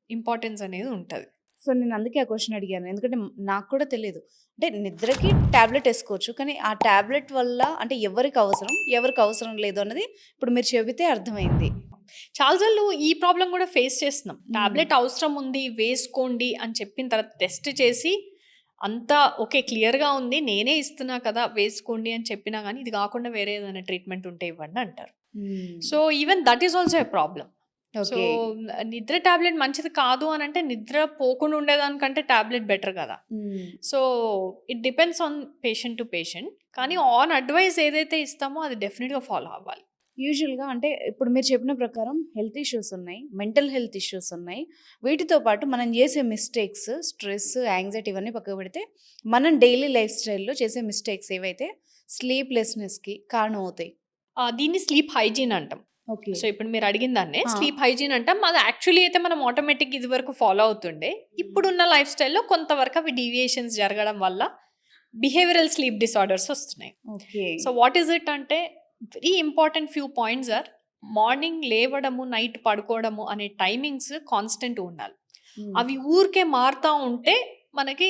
importance అనేది ఉంటుంది. సో, నేను అందుకే ఆ క్వెషన్ అడిగాను. ఎందుకంటే నాకు కూడా తెలీదు. అంటే నిద్రకి టాబ్లెట్ ఏసుకోవచ్చు. కానీ ఆ టాబ్లెట్ వల్ల అంటే ఎవరికి అవసరం, ఎవరికి అవసరం లేదు అన్నది ఇప్పుడు మీరు చెబితే అర్థమైంది. చాలా సార్లు ఈ ప్రాబ్లమ్ కూడా ఫేస్ చేస్తున్నాం. హ్మ్. టాబ్లెట్ అవసరం ఉంది, వేసుకోండి అని చెప్పిన తర్వాత టెస్ట్ చేసి అంతా ఓకే. క్లియర్‌గా ఉంది. నేనే ఇస్తున్నా కదా! వేసుకోండి అని చెప్పినా గానీ, ఇది కాకుండా వేరే ఏదైనా ట్రీట్మెంట్ ఉంటే ఇవ్వండి అంటారు. హ్మ్. So, even that is also a problem. So, okay. నిద్ర టాబ్లెట్ మంచిది కాదు అనంటే, నిద్ర పోకుండా ఉండేదానికంటే టాబ్లెట్ బెటర్ గదా! హ్మ్. So, it depends on patient to patient. కానీ ఆన్ అడ్వైస్ ఏదైతే ఇస్తామో అది డెఫినిట్‌గా ఫాలో అవ్వాలి. యూజువల్‌గా అంటే ఇప్పుడు మీరు చెప్పిన ప్రకారం హెల్త్ ఇష్యూస్ ఉన్నాయి. మెంటల్ హెల్త్ ఇష్యూస్ ఉన్నాయి. వీటితో పాటు మనం చేసే మిస్టేక్స్, స్ట్రెస్, యాంగ్జైటీ ఇవన్నీ పక్కకు పెడితే మనం డైలీ లైఫ్ స్టైల్‌లో చేసే మిస్టేక్స్ ఏవైతే స్లీప్‌లెస్‌నెస్‌కి కారణమవుతాయి. దీన్ని స్లీప్ హైజీన్ అంటాం. ఓకే. సో, ఇప్పుడు మీరు అడిగిన దాన్నే ఆ! స్లీప్ హైజీన్ అంటాం. అది యాక్చువల్లీ అయితే మనం ఆటోమేటిక్‌గా ఇదివరకు ఫాలో అవుతుండే. ఇప్పుడున్న లైఫ్ స్టైల్‌లో కొంతవరకు అవి డీవియేషన్స్ జరగడం వల్ల బిహేవియరల్ స్లీప్ డిసార్డర్స్ వస్తున్నాయి. Okay. So, what is it అంటే very important few points are morning లేవడము, నైట్ పడుకోవడము అనే టైమింగ్స్ కాన్స్టెంట్ ఉండాలి. హ్మ్. అవి ఊరికే మారుతా ఉంటే మనకి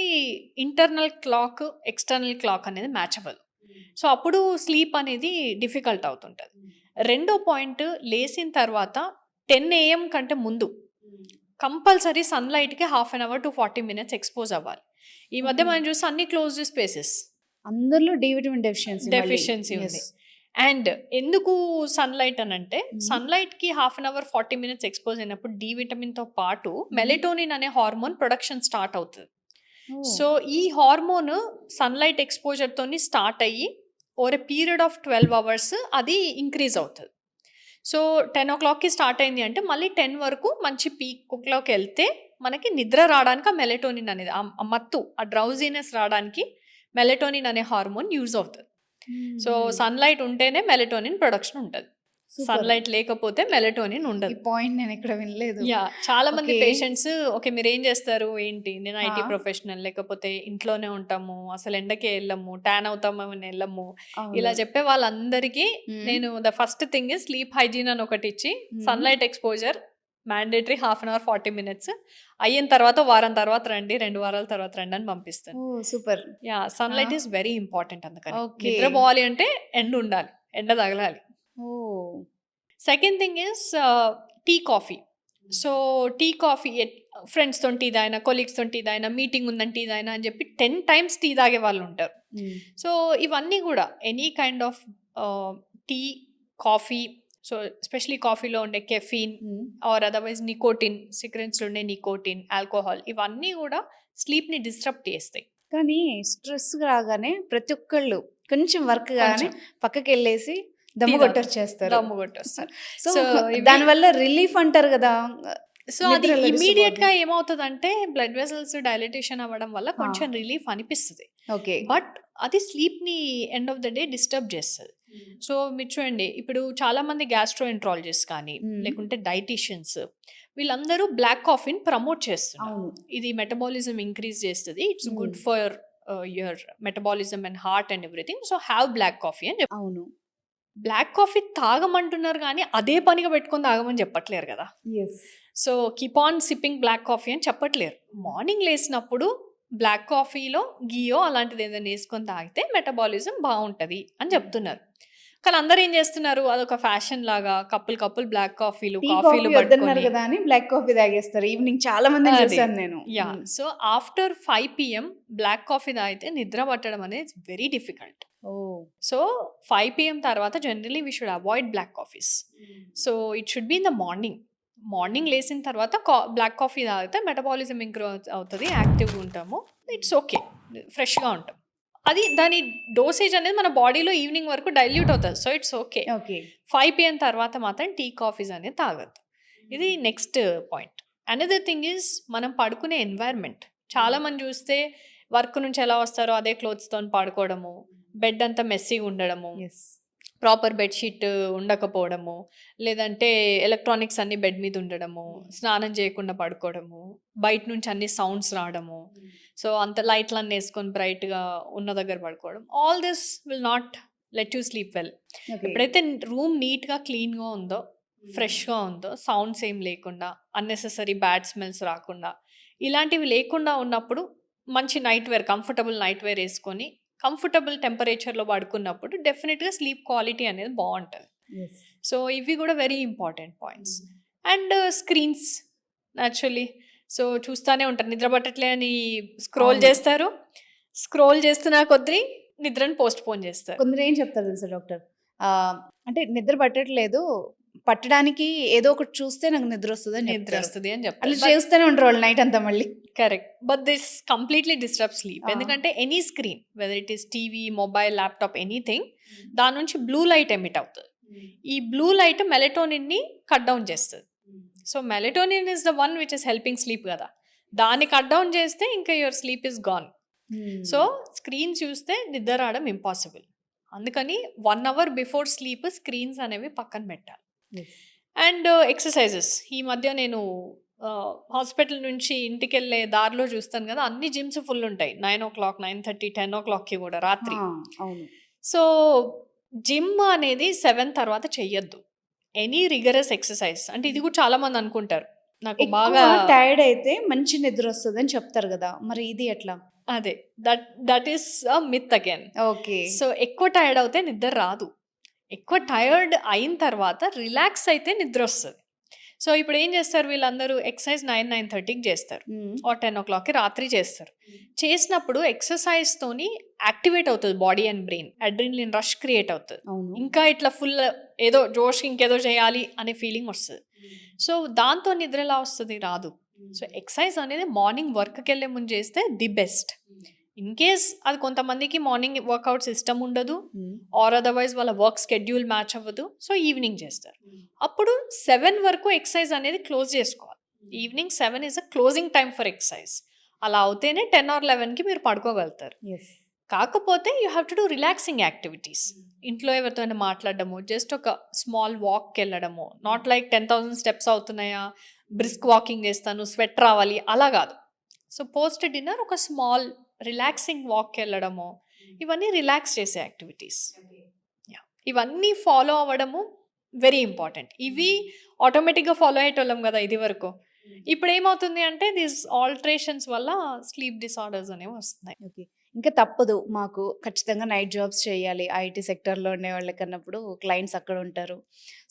ఇంటర్నల్ క్లాక్, ఎక్స్‌టర్నల్ క్లాక్ అనేది మ్యాచ్ అవ్వదు. సో, అప్పుడు స్లీప్ అనేది డిఫికల్ట్ అవుతుంటది. రెండో పాయింట్ లేసిన తర్వాత 10 ఏఎం కంటే ముందు కంపల్సరీ సన్‌లైట్‌కి half an hour to 40 minutes expose అవ్వాలి. ఈ మధ్య ఓకే. మనం చూస్తే అన్ని క్లోజ్డ్ స్పేసెస్. అందరిలో డి విటమిన్ డెఫిషియన్సీ మళ్ళీ. డెఫిషియన్సీ ఉంది. యెస్. అండ్ ఎందుకు సన్‌లైట్ అనంటే, హ్మ్. సన్‌లైట్‌కి half an hour 40 minutes expose అయినప్పుడు డి విటమిన్‌తో పాటు హ్మ్. మెలటోనిన్ అనే హార్మోన్ ప్రొడక్షన్ స్టార్ట్ అవుతది. ఓహ్! సో, ఈ హార్మోన్ సన్‌లైట్ ఎక్స్‌పోజర్‌తోని స్టార్ట్ అయ్యి over a period of 12 hours అది ఇంక్రీజ్ అవుతది. సో, 10:00కి స్టార్ట్ అయింది అంటే మళ్ళీ 10 వరకు మంచి పీక్‌లోకెళ్తే మనకి నిద్ర రాడానికి ఆ మెలటోనిన్ అనేది ఆ మత్తు, ఆ డ్రౌజీనెస్ రాడానికి మెలటోనిన్ అనే హార్మోన్ యూజ్ అవుతది. సో, హుహు. సన్‌లైట్ ఉంటేనే మెలటోనిన్ ప్రొడక్షన్ ఉంటది. సూపర్. సన్‌లైట్ లేకపోతే మెలటోనిన్ ఈ ఉండదు. పాయింట్ నేనెక్కడ వినలేదు. చాలా మంది ఓకే. Patients okay. మీరేం జేస్తారు? ఏంటి? నేను ఆ! ఐటీ ప్రొఫెషనల్ లేకపోతే ఇంట్లోనే ఉంటాము. అసలు ఎండకే ఎళ్ళము. టాన్ అవుతామని ఎళ్ళము. అవును. ఇలా చెప్పే వాళ్ళందరికీ హ్మ్. నేను the first thing is sleep hygiene అని ఒకటిచ్చి hmm. Sunlight exposure mandatory half an hour 40 minutes అయిన తర్వాత వారం తర్వాత రండి. 2 వారాల తర్వాత రండి అని పంపిస్తాను. Oh! Super. Ah! Sunlight is very important అందుకని. ఓకే. నిద్రపోవాలి అంటే ఎండుండాలి. ఎండ తగలాలి. Oh! Second thing is tea, coffee. So, tea, coffee ఫ్రెండ్స్‌తోని టీ తాగినా, కొలీగ్స్‌తోని టీ తాగినా, మీటింగ్ ఉందని టీ తాగినా అని చెప్పి 10 టైమ్స్ టీ తాగే వాళ్ళుంటారు. హ్మ్. సో, ఇవన్నీ గూడా any kind of tea, coffee so, especially కాఫీలో ఉండే కెఫీన్ హ్మ్. ఆర్ అదర్‌వైజ్ నికోటిన్, సిగరెట్స్‌లో ఉండే నికోటిన్, ఆల్కహాల్ ఇవన్నీ గూడా స్లీప్‌ని డిస్టర్బ్ చేస్తాయి. కానీ స్ట్రెస్ రాగానే ప్రతి ఒక్కళ్ళు కొంచెం వర్క్ గాగానే కొంచెం పక్కకెళ్ళేసి టీ దమ్ము తాగుతారు. కొట్టొచ్చేస్తారు. దమ్ము కొట్టొస్తారు. సో, సో, ఇవి దానివల్ల రిలీఫ్ అంటారు గదా! సో, అది నిద్ర ఎలా డిస్టర్బ్ అవుద్ది. ఇమ్మీడియేట్‌గా ఏమవుతదంటే బ్లడ్ వెసల్స్ డైలటేషన్ అవ్వడం వల్ల ఆ! కొంచెం రిలీఫ్ అనిపిస్తది. ఓకే. బట్ అది స్లీప్‌ని end of the day disturb చేస్తది. సో, మీరు చూడండి ఇప్పుడు చాలామంది గ్యాస్ట్రోఎంట్రాలజిస్ట్ కానీ, హ్మ్. లేకుంటే డైటీషియన్స్ వీళ్ళందరూ బ్లాక్ కాఫీని ప్రమోట్ చేస్తున్నారు. అవును. ఇది మెటబాలిజం ఇంక్రీజ్ చేస్తది. It's hmm. Good for your metabolism and heart and everything. So, have black coffee అని అవును. బ్లాక్ కాఫీ తాగమంటున్నారు గానీ, అదే పనిగా పెట్టుకొని తాగమని చెప్పట్లేరు గదా! Yes. So, keep on sipping black coffee అని చెప్పట్లేరు. మార్నింగ్ లేసినప్పుడు బ్లాక్ కాఫీలో ఘీయో అలాంటిదేదైనా యేసుకొని తాగితే మెటబాలిజం బావుంటది అని చెప్తున్నారు. కానీ అందరూ ఏం చేస్తున్నారు, అదొక ఫ్యాషన్ లాగా కప్పులు బ్లాక్ కాఫీలు, టీ, కాఫీలు కాఫీ వద్దన్నారు పట్టుకొని గదా! అని బ్లాక్ కాఫీ తాగేస్తారు. ఈవినింగ్ చాలా మందిని అది. చూసాను నేను. Hmm. So, after 5 PM black coffee తాగితే నిద్ర పట్టడం అనేది very difficult. Oh! So, 5 PM తర్వాత generally we should avoid black coffees. So, it should be in the morning. Morning లేసిన తర్వాత బ్లాక్ కాఫీ తాగితే మెటబాలిజం ఇంక్రీజ్ అవుతది. యాక్టివ్‌గా ఉంటాము. It's okay. ఫ్రెష్‌గా ఉంటాం. అది దాని డోసేజ్ అనేది మన బాడీలో ఈవినింగ్ వరకు డైల్యూట్ అవుతది. So, it's okay. Okay. 5 PM తర్వాత మాత్రం టీ, కాఫీస్ అనేది తాగొద్దు. ఇది next point. Another thing is మనం పడుకునే ఎన్వైర్న్‌మెంట్. చాలామంది చూస్తే వర్క్ నుంచి ఎలా వస్తారో అదే క్లోత్స్‌తోని పడుకోవడము. బెడ్ అంతా మెస్సీగా ఉండడము. యెస్. ప్రాపర్ బెడ్‌షీట్ ఉండకపోవడము. లేదంటే ఎలక్ట్రానిక్స్ అన్నీ బెడ్ మీద ఉండడము. స్నానం చేయకుండా పడుకోవడము. బయట నుంచి అన్ని సౌండ్స్ రావడము. సో, అంత లైట్‌లన్నీ యేసుకొని బ్రైట్‌గా ఉన్న దగ్గర పడుకోవడం. All this will not let you sleep well. Okay. ఎప్పుడైతే రూమ్ నీట్‌గా, క్లీన్‌గా ఉందో, ఫ్రెష్‌గా ఉందో, సౌండ్స్ ఏం లేకుండా, అన్నెసెసరీ బ్యాడ్ స్మెల్స్ రాకుండా, ఇలాంటివి లేకుండా ఉన్నప్పుడు మంచి night wear, comfortable night wear వేసుకొని కంఫర్టబుల్ టెంపరేచర్లో పడుకున్నప్పుడు డెఫినెట్గా స్లీప్ క్వాలిటీ అనేది బాగుంటుంది. సో ఇవి కూడా very important points. And screens actually so చూస్తూనే ఉంటారు, నిద్ర పట్టట్లే అని స్క్రోల్ అవును. చేస్తారు, స్క్రోల్ చేస్తున్న కొద్దీ నిద్రను పోస్ట్ పోన్ చేస్తారు. కొందరు ఏం చెప్తారు తెలుసా డాక్టర్, అంటే నిద్ర పట్టట్లేదు, పట్టడానికి ఏదో ఒకటి చూస్తే నాకు నిద్ర వస్తుంది అని నిద్ర చెప్తారు. వస్తుంది అని అట్లా చెప్తారు. చేస్తూనే ఉంటారు వాళ్ళు నైట్ అంతా మళ్ళీ. Correct, but this completely disturb sleep. ఆ. ఎందుకంటే any screen, whether it is TV, mobile, laptop, anything, దాని నుంచి బ్లూ లైట్ ఎమిట్ అవుతుంది. ఈ బ్లూ లైట్ మెలటోనిన్ని కట్ డౌన్ చేస్తుంది. So melatonin is the one which is helping sleep కదా, దాన్ని కట్ డౌన్ చేస్తే ఇంకా your sleep is gone. So screens చూస్తే నిద్ర రావడం ఇంపాసిబుల్. అందుకని 1 hour బిఫోర్ స్లీప్ స్క్రీన్స్ అనేవి పక్కన పెట్టాలి. అండ్ ఎక్సర్సైజెస్, ఈ మధ్య నేను హాస్పిటల్ నుంచి ఇంటికి వెళ్ళే దారిలో చూస్తాను కదా, అన్ని జిమ్స్ ఫుల్ ఉంటాయి. 9 o'clock, 9:30, 10 o'clockకి కూడా రాత్రి. అవును. సో జిమ్ అనేది 7 తర్వాత చెయ్యొద్దు. ఎనీ రిగరస్ ఎక్సర్సైజ్, అంటే ఇది కూడా చాలా మంది అనుకుంటారు నాకు బాగా టైర్డ్ అయితే మంచి నిద్ర వస్తుంది అని చెప్తారు కదా, మరి ఇది ఎట్లా? అదే that is myth again. Okay. So ఎక్కువ టైర్డ్ అవుతే నిద్ర రాదు. ఎక్కువ టైర్డ్ అయిన తర్వాత రిలాక్స్ అయితే నిద్ర వస్తుంది. సో ఇప్పుడు ఏం చేస్తారు వీళ్ళందరూ, ఎక్సర్సైజ్ 9-9:30కి చేస్తారు, ఆర్ 10 o'clockకి రాత్రి చేస్తారు. చేసినప్పుడు ఎక్సర్సైజ్తోని యాక్టివేట్ అవుతుంది body and brain, adrenaline rush create అవుతుంది. అవును. ఇంకా ఇట్లా ఫుల్ ఏదో జోష్ ఇంకేదో చేయాలి అనే ఫీలింగ్ వస్తుంది. సో దాంతో నిద్ర ఎలా వస్తుంది? రాదు. సో ఎక్సర్సైజ్ అనేది మార్నింగ్ వర్క్కి వెళ్ళే ముందు చేస్తే ది బెస్ట్. ఇన్ కేస్ అది కొంతమందికి మార్నింగ్ వర్కౌట్ సిస్టమ్ ఉండదు, ఆర్ అదర్వైజ్ వాళ్ళ వర్క్ స్కెడ్యూల్ మ్యాచ్ అవ్వదు, సో ఈవినింగ్ చేస్తారు. అప్పుడు 7 వరకు ఎక్సర్సైజ్ అనేది క్లోజ్ చేసుకోవాలి. Evening 7 is a closing time for exercise. అలా అవుతేనే 10 or 11కి మీరు పడుకోగలుగుతారు. కాకపోతే you have to do relaxing activities. ఇంట్లో ఎవరితో మాట్లాడడము, జస్ట్ ఒక స్మాల్ వాక్కి వెళ్ళడము, నాట్ లైక్ 10,000 స్టెప్స్ అవుతున్నాయా, బ్రిస్క్ వాకింగ్ చేస్తాను స్వెట్ రావాలి అలా కాదు. సో పోస్ట్ డిన్నర్ ఒక స్మాల్ రిలాక్సింగ్ వాక్కి వెళ్ళడము, ఇవన్నీ రిలాక్స్ చేసే యాక్టివిటీస్. ఇవన్నీ ఫాలో అవ్వడము వెరీ ఇంపార్టెంట్. ఇవి ఆటోమేటిక్గా ఫాలో అయ్యేటోళ్ళం కదా ఇది వరకు. ఇప్పుడు ఏమవుతుంది అంటే దీస్ ఆల్టరేషన్స్ వల్ల స్లీప్ డిసార్డర్స్ అనేవి వస్తున్నాయి. ఓకే. ఇంకా తప్పదు మాకు ఖచ్చితంగా నైట్ జాబ్స్ చేయాలి, ఐటీ సెక్టర్లో ఉండే వాళ్ళకి అన్నప్పుడు క్లయింట్స్ అక్కడ ఉంటారు.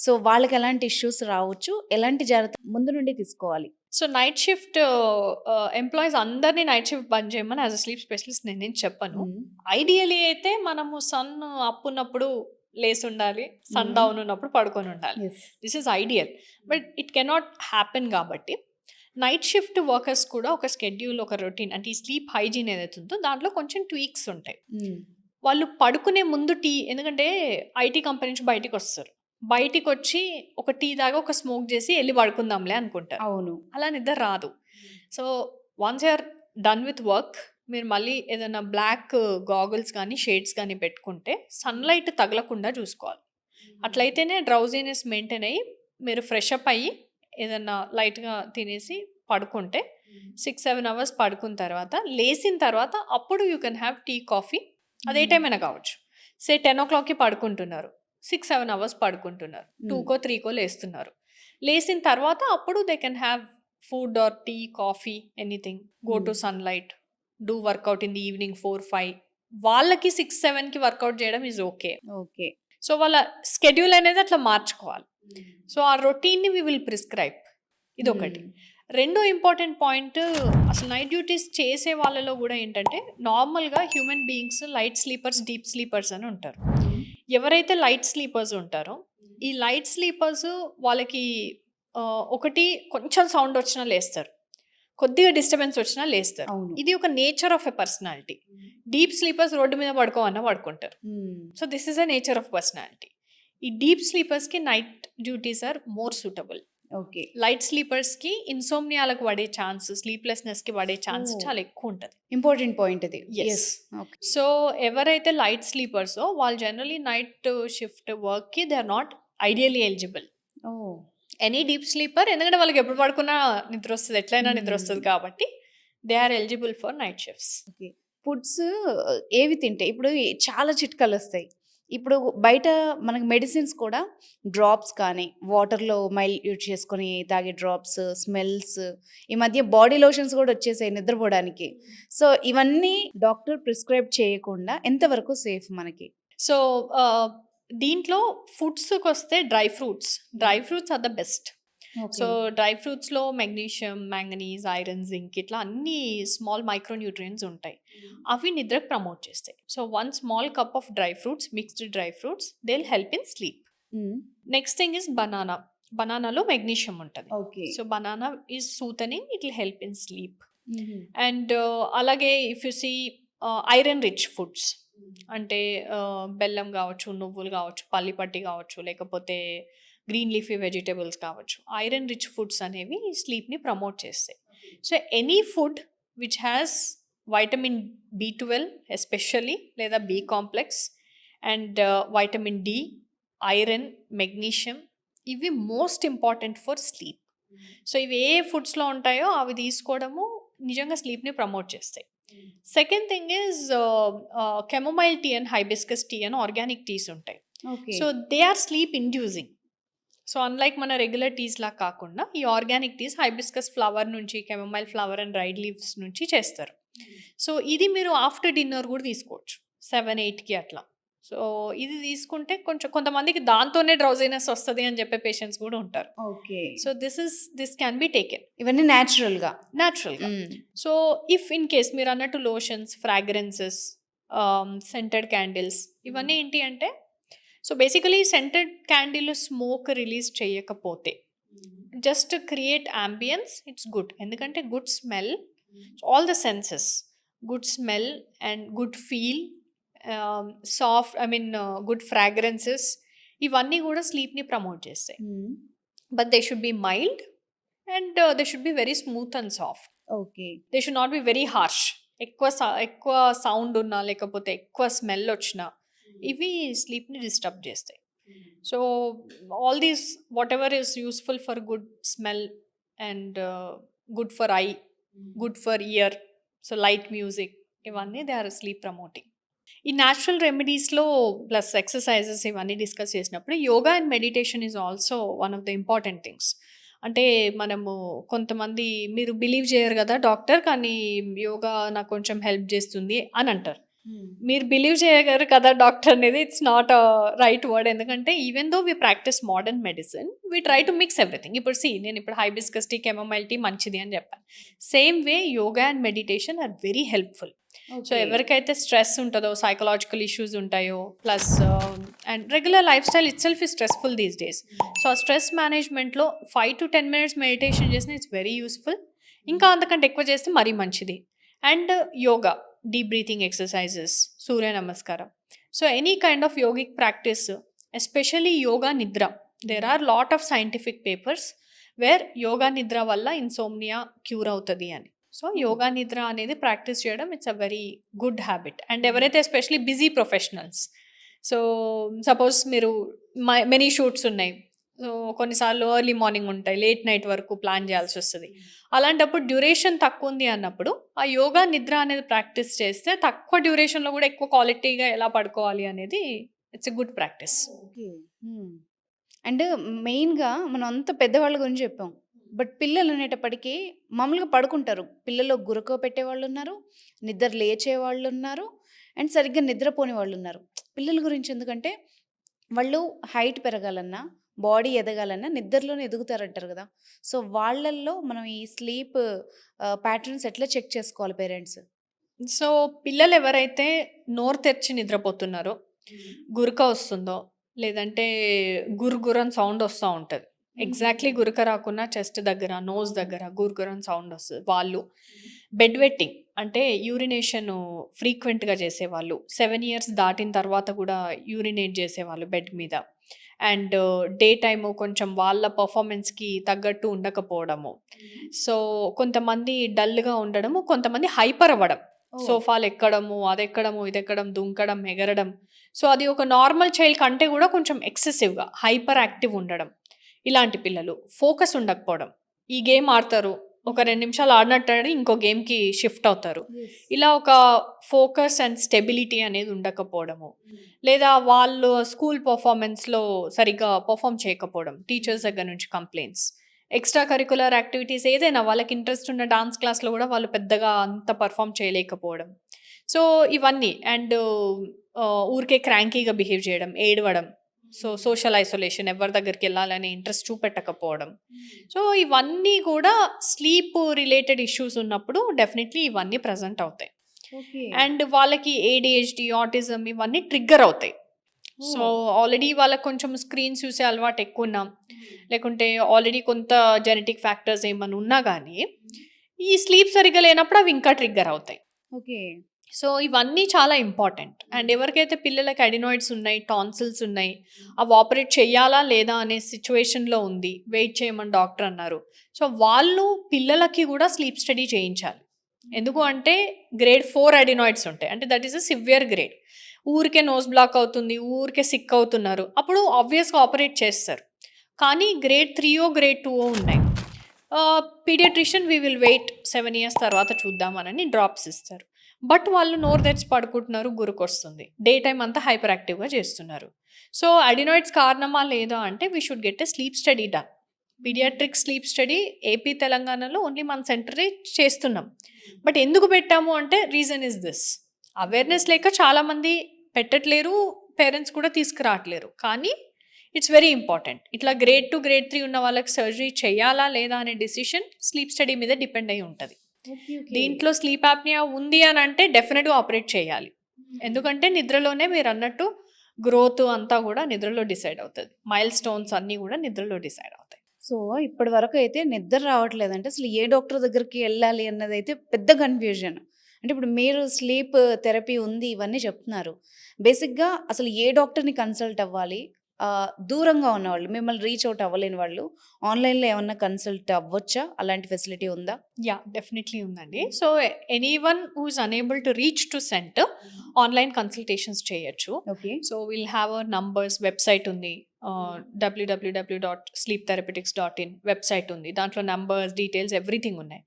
సో వాళ్ళకి ఎలాంటి ఇష్యూస్ రావచ్చు, ఎలాంటి జాగ్రత్త ముందు నుండి తీసుకోవాలి? సో నైట్ షిఫ్ట్ ఎంప్లాయీస్ అందరినీ నైట్ షిఫ్ట్ బంద్ చేయమని యాజ్ అ స్లీప్ స్పెషలిస్ట్ నేను చెప్పను. ఐడియలీ అయితే మనము సన్ అప్ ఉన్నప్పుడు లేసి ఉండాలి, సన్ డౌన్ ఉన్నప్పుడు పడుకొని ఉండాలి. This is ideal, but it cannot happen. కాబట్టి నైట్ షిఫ్ట్ వర్కర్స్ కూడా ఒక స్కెడ్యూల్, ఒక రొటీన్, అంటే ఈ స్లీప్ హైజీన్ ఏదైతే ఉందో దాంట్లో కొంచెం ట్వీక్స్ ఉంటాయి. వాళ్ళు పడుకునే ముందు టీ, ఎందుకంటే ఐటీ కంపెనీ నుంచి బయటికి వస్తారు, బయటికి వచ్చి ఒక టీ దాకా ఒక స్మోక్ చేసి వెళ్ళి పడుకుందాంలే అనుకుంటారు. అవును. అలా నిద్ర రాదు. So once you're done with work, మీరు మళ్ళీ ఏదైనా బ్లాక్ గాగుల్స్ కానీ షేడ్స్ కానీ పెట్టుకుంటే సన్లైట్ తగలకుండా చూసుకోవాలి. అట్లయితేనే డ్రౌజీనెస్ మెయింటైన్ అయ్యి మీరు ఫ్రెష్ అప్ అయ్యి ఏదన్నా లైట్గా తినేసి పడుకుంటే 6-7 hours పడుకున్న తర్వాత లేచిన తర్వాత అప్పుడు you can have tea, coffee. అదే టైం అయినా కావచ్చు. సే 10 o'clockకి పడుకుంటున్నారు, 6-7 hours పడుకుంటున్నారు, 2కో 3కో లేస్తున్నారు. లేచిన తర్వాత అప్పుడు they can have food or tea, coffee, anything, go to sunlight, do workout in the evening 4-5. వాళ్ళకి 6-7కి వర్కౌట్ చేయడం ఈజ్ ఓకే. ఓకే. సో వాళ్ళ స్కెడ్యూల్ అనేది అట్లా మార్చుకోవాలి. సో ఆ రొటీన్ని వి విల్ ప్రిస్క్రైబ్. ఇది ఒకటి. రెండో ఇంపార్టెంట్ పాయింట్, అసలు నైట్ డ్యూటీస్ చేసే వాళ్ళలో కూడా ఏంటంటే నార్మల్గా human beings light sleepers, deep sleepers అని ఉంటారు. ఎవరైతే లైట్ స్లీపర్స్ ఉంటారో ఈ లైట్ స్లీపర్స్ వాళ్ళకి ఒకటి కొంచెం సౌండ్ వచ్చినా లేస్తారు, కొద్దిగా డిస్టర్బెన్స్ వచ్చినా లేస్తారు. ఇది ఒక nature of a personality. Deep sleepers రోడ్డు మీద పడుకోవన్నా పడుకుంటారు. So this is a nature of personality. ఈ డీప్ స్లీపర్స్కి night duties are more suitable. Okay. Light స్లీపర్స్కి ఇన్సోమ్నియాలకు పడే ఛాన్స్, స్లీప్లెస్నెస్కి పడే ఛాన్స్ చాలా ఎక్కువ ఉంటుంది. ఇంపార్టెంట్ పాయింట్ ఇది. సో ఎవరైతే లైట్ స్లీపర్సో వాళ్ళు జనరలీ నైట్ షిఫ్ట్ వర్క్కి they are not ideally eligible. Any deep sleeper, ఎందుకంటే వాళ్ళకి ఎప్పుడు పడుకున్నా నిద్ర వస్తుంది, ఎట్లయినా నిద్ర వస్తుంది కాబట్టి they are eligible for night shifts. Okay. Foods ఏవి తింటే ఇప్పుడు చాలా చిట్కాలు వస్తాయి. ఇప్పుడు బయట మనకు మెడిసిన్స్ కూడా డ్రాప్స్ కానీ, వాటర్‌లో యూజ్ చేసుకొని తాగే డ్రాప్స్, స్మెల్స్ ఈ మధ్య బాడీ లోషన్స్ కూడా వచ్చేసాయి నిద్రపోవడానికి. సో, ఇవన్నీ డాక్టర్ ప్రిస్క్రైబ్ చేయకుండా ఎంతవరకు సేఫ్ మనకి? సో, దీంట్లో ఫుడ్స్‌కొస్తే dry fruits are the best. So, okay. Dry ఫ్రూట్స్‌లో మెగ్నీషియం, మాంగనీస్, ఐరన్, జింక్ ఇట్లా అన్ని స్మాల్ మైక్రో న్యూట్రియంట్స్ ఉంటాయి. అవి నిద్రకు ప్రమోట్ చేస్తాయి. So, 1 small cup of mixed dry fruits they will help in sleep. Hmm. Next thing is banana. బనానాలో మెగ్నీషియం ఉంటది. Okay. So, banana is soothening, it will help in sleep. హుహు. అండ్ అలాగే if you see iron rich foods అంటే బెల్లం కావచ్చు, నువ్వులు కావచ్చు, పల్లి పట్టి కావచ్చు, లేకపోతే గ్రీన్ లీఫీ వెజిటబుల్స్ కావచ్చు. ఐరన్ రిచ్ ఫుడ్స్ అనేవి స్లీప్‌ని ప్రమోట్ చేస్తాయి. So, any food which has vitamin B12 especially లేదా B complex and vitamin D, iron, magnesium ఇవి most important for sleep. So, ఇవి ఏ ఫుడ్స్‌లో ఉంటాయో అవి తీసుకోవడము నిజంగా స్లీప్‌ని ప్రమోట్ చేస్తాయి. Second thing is chamomile tea and hibiscus tea అని ఆర్గానిక్ టీస్ ఉంటాయి. Okay. So, they are sleep inducing. So, unlike మన రెగ్యులర్ టీస్‌లా కాకుండా ఈ ఆర్గానిక్ టీస్ హైబిస్కస్ ఫ్లవర్ నుంచి, chamomile flower and dried leaves నుంచి చేస్తారు. సో, ఇది మీరు ఆఫ్టర్ డిన్నర్ కూడా తీసుకోవచ్చు. 7, 8కి అట్లా. సో, ఇది తీసుకుంటే కొంతమందికి దాంతోనే డ్రౌజీనెస్ వస్తది అని చెప్పే పేషెంట్స్ కూడా ఉంటారు. Okay. So, this can be taken ఇవన్నీ నేచురల్‌గా. న్యాచురల్‌గా. హ్మ్. సో, ఇఫ్ ఇన్ కేస్ మీరన్నట్టు లోషన్స్, ఫ్రాగ్రెన్సెస్, సెంటెడ్ క్యాండిల్స్ ఇవన్నీ ఏంటి అంటే so, basically scented candle smoke release చేయకపోతే just create ambience it's good. ఎందుకంటే good smell, all the senses, good smell and good feel, good fragrances ఇవన్నీ కూడా స్లీప్‌ని ప్రమోట్ చేస్తాయి. Hmm. But they should be mild and they should be very smooth and soft. Okay. They should not be very harsh. ఎక్కువ సౌండ్ ఉన్నా లేకపోతే ఎక్కువ స్మెల్ వచ్చినా ఇవి స్లీప్‌ని డిస్టర్బ్ చేస్తాయి. So, all these what ever is useful for good smell and good for I, good for year, so light music ఇవన్నీ దే ఆర్ స్లీప్ ప్రమోటింగ్. ఈ న్యాచురల్ రెమెడీస్‌లో ప్లస్ ఎక్సర్సైజెస్ ఇవన్నీ డిస్కస్ చేసినప్పుడు yoga and meditation is also one of the important things. అంటే మనము కొంతమంది మీరు బిలీవ్ చేయరు కదా డాక్టర్, కానీ యోగా నాకు కొంచెం హెల్ప్ చేస్తుంది అని అంటారు. హ్మ్. మీరు బిలీవ్ చేయగలరు కదా డాక్టర్ అనేది ఇట్స్ నాట్ రైట్ వర్డ్. ఎందుకంటే even though we practise modern medicine we try to mix everything. నేను ఇప్పుడు హైబిస్కస్ టీ, కెమమైల్ టీ మంచిది అని చెప్పాను. Same way yoga and meditation are very helpful. So, okay. ఎవరికైతే స్ట్రెస్ ఉంటుందో, సైకలాజికల్ ఇష్యూస్ ఉంటాయో, plus and regular lifestyle itself is stressful these days. So, ఆ స్ట్రెస్ మేనేజ్మెంట్లో 5 to 10 minutes మెడిటేషన్ చేసిన ఇట్స్ వెరీ యూస్ఫుల్. ఇంకా అంతకంటే ఎక్కువ చేస్తే మరీ మంచిది. And yoga, deep breathing exercises, Surya namaskaram. So, any kind of yogic practice, especially yoga nidra. There are lot of scientific papers where yoga nidra వల్ల ఇన్సోమ్నియా క్యూర్ అవుతుంది అని. సో, యోగా నిద్ర అనేది ప్రాక్టీస్ చేయడం it's a very good habit. And ఎవరైతే especially busy professionals, so suppose మీరు మెనీ షూట్స్ ఉన్నాయి, సో కొన్నిసార్లు ఎర్లీ మార్నింగ్ ఉంటాయి, లేట్ నైట్ వరకు ప్లాన్ చేయాల్సి వస్తుంది. అలాంటప్పుడు డ్యూరేషన్ తక్కువ ఉంది అన్నప్పుడు ఆ యోగా నిద్ర అనేది ప్రాక్టీస్ చేస్తే తక్కువ డ్యూరేషన్లో కూడా ఎక్కువ క్వాలిటీగా ఎలా పడుకోవాలి అనేది it's a good practice. Okay. హ్మ్. అండ్ మెయిన్‌గా మనం అంతా పెద్దవాళ్ళ గురించి చెప్పాం. బట్ పిల్లలు అనేటప్పటికి మామూలుగా పడుకుంటారు. పిల్లలు గురకపెట్టేవాళ్ళున్నారు, నిద్ర లేచేవాళ్ళున్నారు, అండ్ సరిగ్గా నిద్రపోని వాళ్ళున్నారు. పిల్లల గురించి ఎందుకంటే వాళ్ళు హైట్ పెరగాలన్నా, బాడీ ఎదగాలన్నా నిద్రలోనే ఎదుగుతారంటారు గదా! సో, వాళ్ళల్లో మనం ఈ స్లీప్ ప్యాటర్న్స్ ఎట్లా చెక్ చేసుకోవాలి పేరెంట్స్? సో, పిల్లలు ఎవరైతే నోరు తెరిచి నిద్రపోతున్నారో, గురక వస్తుందో, లేదంటే గుర్‌గుర్ సౌండ్ వస్తా ఉంటది. ఎగ్జాక్ట్‌లీ గురక రాకున్నా చెస్ట్ దగ్గర, నోస్ దగ్గర గుర్‌గుర్ సౌండ్ వస్తది. వాళ్ళు బెడ్ వెట్టింగ్ అంటే యూరినేషన్ ఫ్రీక్వెంట్‌గా చేసేవాళ్ళు, 7 ఇయర్స్ దాటిన తర్వాత కూడా యూరినేట్ చేసేవాళ్ళు బెడ్ మీద. అండ్ డే టైము కొంచెం వాళ్ళ పర్ఫార్మెన్స్‌కి తగ్గట్టు ఉండకపోవడము. సో, కొంతమంది డల్‌గా ఉండడము, కొంతమంది హైపర్ అవ్వడం. ఓహ్! సోఫాలెక్కడము, అదెక్కడము, ఇదెక్కడం, దుంకడం, ఎగరడం. సో, అది ఒక నార్మల్ చైల్డ్ కంటే గూడా కొంచెం ఎక్సెసివ్‌గా హైపర్ యాక్టివ్ ఉండడం. ఇలాంటి పిల్లలు. ఫోకస్ ఉండకపోవడం. ఈ గేమ్ ఆడతారు, ఒక 2 నిమిషాలు ఆడినట్టు ఆడి ఇంకో గేమ్‌కి షిఫ్ట్ అవుతారు. ఇలా ఒక ఫోకస్ అండ్ స్టెబిలిటీ అనేది ఉండకపోవడము. లేదా వాళ్ళు స్కూల్ పెర్ఫార్మన్స్‌లో సరిగ్గా పెర్ఫార్మ్ చేయకపోవడం. టీచర్స్ దగ్గర నుంచి కంప్లెయింట్స్. ఎక్స్‌ట్రా కరిక్యులర్ యాక్టివిటీస్ ఏదైనా వాళ్ళకి ఇంట్రెస్ట్ ఉన్న డాన్స్ క్లాస్‌లో గూడా వాళ్ళు పెద్దగా అంత పెర్ఫార్మ్ చేయలేకపోవడం. సో, ఇవన్నీ అండ్ ఊరికే క్రాంకీగా బిహేవ్ చేయడం, ఏడవడం. సో, సోషల్ ఐసోలేషన్ ఎవరి దగ్గరికెళ్ళాలనే ఇంట్రెస్ట్ చూపెట్టకపోవడం. సో, ఇవన్నీ కూడా స్లీప్ రిలేటెడ్ ఇష్యూస్ ఉన్నప్పుడు డెఫినెట్‌లీ ఇవన్నీ ప్రెజెంట్ అవుతాయి. ఓకే. అండ్ వాళ్ళకి ఏడీహెచ్‌డీ, ఆటిజం ఇవన్నీ ట్రిగ్గర్ అవుతాయి. సో, ఓహ్! ఆల్రెడీ వాళ్ళకి కొంచెం స్క్రీన్స్ చూసే అలవాటు ఎక్కువున్నా, లేకుంటే ఆల్రెడీ కొంత జెనెటిక్ ఫ్యాక్టర్స్ ఏమన్నా ఉన్నా గానీ, ఈ స్లీప్ సరిగ్గా లేనప్పుడు అవి ఇంకా ట్రిగ్గర్ అవుతాయి. ఓకే. సో, ఇవన్నీ చాలా ఇంపార్టెంట్. అండ్ ఎవరికైతే పిల్లలకి అడినాయిడ్స్ ఉన్నాయి, టాన్సిల్స్ ఉన్నాయి, అవి ఆపరేట్ చెయ్యాలా లేదా అనే సిట్యుయేషన్‌లో ఉంది. వెయిట్ చేయమని డాక్టర్ అన్నారు. సో, వాళ్ళు పిల్లలకి గూడా స్లీప్ స్టడీ చేయించాలి. ఎందుకు అంటే గ్రేడ్ 4 అడినాయిడ్స్ ఉంటాయి. అంటే that is a severe grade. ఊరికే నోస్ బ్లాక్ అవుతుంది, ఊరికే సిక్ అవుతున్నారు. అప్పుడు ఆబ్వియస్‌గా ఆపరేట్ చేస్తారు. కానీ గ్రేడ్ 3 గ్రేడ్ 2 ఉన్నాయి. Paediatrician we will wait 7 years తర్వాత చూద్దామనని డ్రాప్స్ ఇస్తారు. బట్ వాళ్ళు నోరు తెరిచి పడుకుంటున్నారు, గురకొస్తుంది. డే టైమ్ అంతా హైపర్ యాక్టివ్‌గా చేస్తున్నారు. సో, అడినాయిడ్స్ కారణమా లేదా అంటే we should get a sleep study done. Paediatric sleep study AP, తెలంగాణలో ఓన్లీ మన సెంటరే చేస్తున్నాం. బట్ ఎందుకు పెట్టాము అంటే రీజన్ ఇస్ దిస్. అవేర్‌నెస్ లేక చాలామంది పెట్టట్లేరు. పేరెంట్స్ కూడా తీసుకురావట్లేరు. కానీ ఇట్స్ వెరీ ఇంపార్టెంట్. ఇట్లా గ్రేడ్ 2, గ్రేడ్ 3 ఉన్న వాళ్ళకి సర్జరీ చేయాలా లేదా అనే డెసిషన్ స్లీప్ స్టడీ మీద డిపెండ్ అయ్యి ఉంటది. ఓకే. ఓకే. దీంట్లో స్లీప్ యాప్నియా ఉంది అని అంటే డెఫినెట్‌గా ఆపరేట్ చేయాలి. ఎందుకంటే నిద్రలోనే మీరన్నట్టు గ్రోత్ అంతా గూడా నిద్రలో డిసైడ్ అవుతది. మైల్ స్టోన్స్ అన్నీ గూడా నిద్రలో డిసైడ్ అవుతాయి. సో, ఇప్పటి వరకు అయితే నిద్ర రావట్లేదంటే అసలు ఏ డాక్టర్ దగ్గరికి ఎళ్ళాలి అన్నదైతే పెద్ద కన్‌ఫ్యూజన్. అంటే ఇప్పుడు మీరు స్లీప్ థెరపీ ఉంది ఇవన్నీ చెప్తున్నారు. బేసిక్‌గా అసలు ఏ డాక్టర్‌ని కన్సల్ట్ అవ్వాలి? దూరంగా ఉన్నవాళ్ళు మిమ్మల్ని రీచ్ ఔట్ అవ్వలేని వాళ్ళు ఆన్‌లైన్‌లో ఏమన్నా కన్సల్ట్ అవ్వొచ్చా? అలాంటి ఫెసిలిటీ ఉందా? యాహ్! డెఫినెట్‌లీ ఉందండి. So, anyone who is unable to reach to centre online consultations చేయొచ్చు. Okay. So, will have our numbers website ఉంది. www.sleeptherapeutics.in వెబ్‌సైట్ ఉంది. దాంట్లో నంబర్స్, డీటెయిల్స్ ఎవ్రీథింగ్ ఉన్నాయి.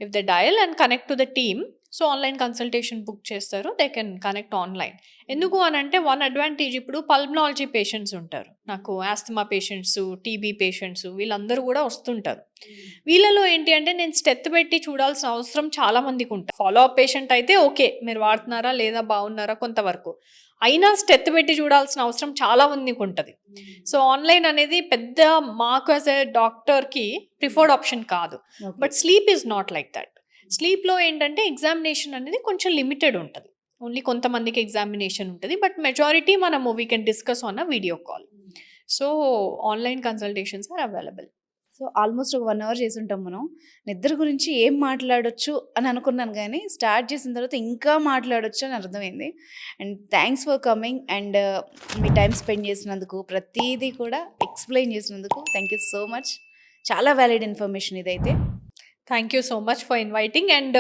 If they dial and connect to the team so, online consultation book చేస్తారు. They can connect online. ఎందుకు అనంటే వన్ అడ్వాంటేజ్ ఇప్పుడు పల్మనాలజీ పేషెంట్స్ ఉంటారు. నాకు ఆస్తమా పేషెంట్స్, టీబీ పేషెంట్స్ వీళ్ళందరూ గూడా వస్తుంటారు. వీళ్ళలో ఏంటి అంటే నేను స్టెత్ పెట్టి చూడాల్సిన అవసరం చాలా మందికుంటది. ఫాలో అప్ పేషెంట్ అయితే ఓకే. మీరు వాడుతున్నారా? లేదా? బాగున్నారా? కొంతవరకు. అయినా స్టెత్ పెట్టి చూడాల్సిన అవసరం చాలా మందికుంటది. సో, ఆన్‌లైన్ అనేది పెద్ద మాకు యాస్ ఎ డాక్టర్‌కి ప్రిఫర్డ్ ఆప్షన్ కాదు. Okay. But sleep is not like that. స్లీప్‌లో ఏంటంటే ఎగ్జామినేషన్ అనేది కొంచెం లిమిటెడ్ ఉంటది. ఓన్లీ కొంతమందికి ఎగ్జామినేషన్ ఉంటది. బట్ మెజారిటీ మనము we can discuss on a video call. So, online consultations are available. So, almost ఒక 1 అవర్ చేసుంటాం మనం. నిద్ర గురించి ఏం మాట్లాడొచ్చు అని అనుకున్నాను గానీ, స్టార్ట్ చేసిన తర్వాత ఇంకా మాట్లాడొచ్చు అని అర్థమైంది. And thanks for coming and me time spend చేసినందుకు, ప్రతీదీ కూడా ఎక్స్‌ప్లెయిన్ చేసినందుకు థాంక్ యూ సో మచ్. చాలా వాలిడ్ ఇన్ఫర్మేషన్ ఇదైతే. Thank you so much for inviting and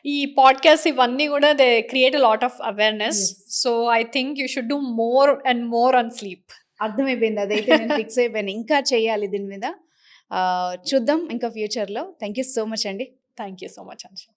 ఈ పాడ్‌కాస్ట్ ఇవన్నీ గూడా they create a lot of awareness. Yes. So, I think you should do more and more on sleep. అర్థమైపోయింది. అదైతే నేను ఫిక్స్ అయిపోయాను. ఇంకా చేయాలి దీని మీద. చూద్దాం ఇంకా ఫ్యూచర్‌లో. థాంక్ యూ సో మచ్ అండి. Thank you so much, Anusha.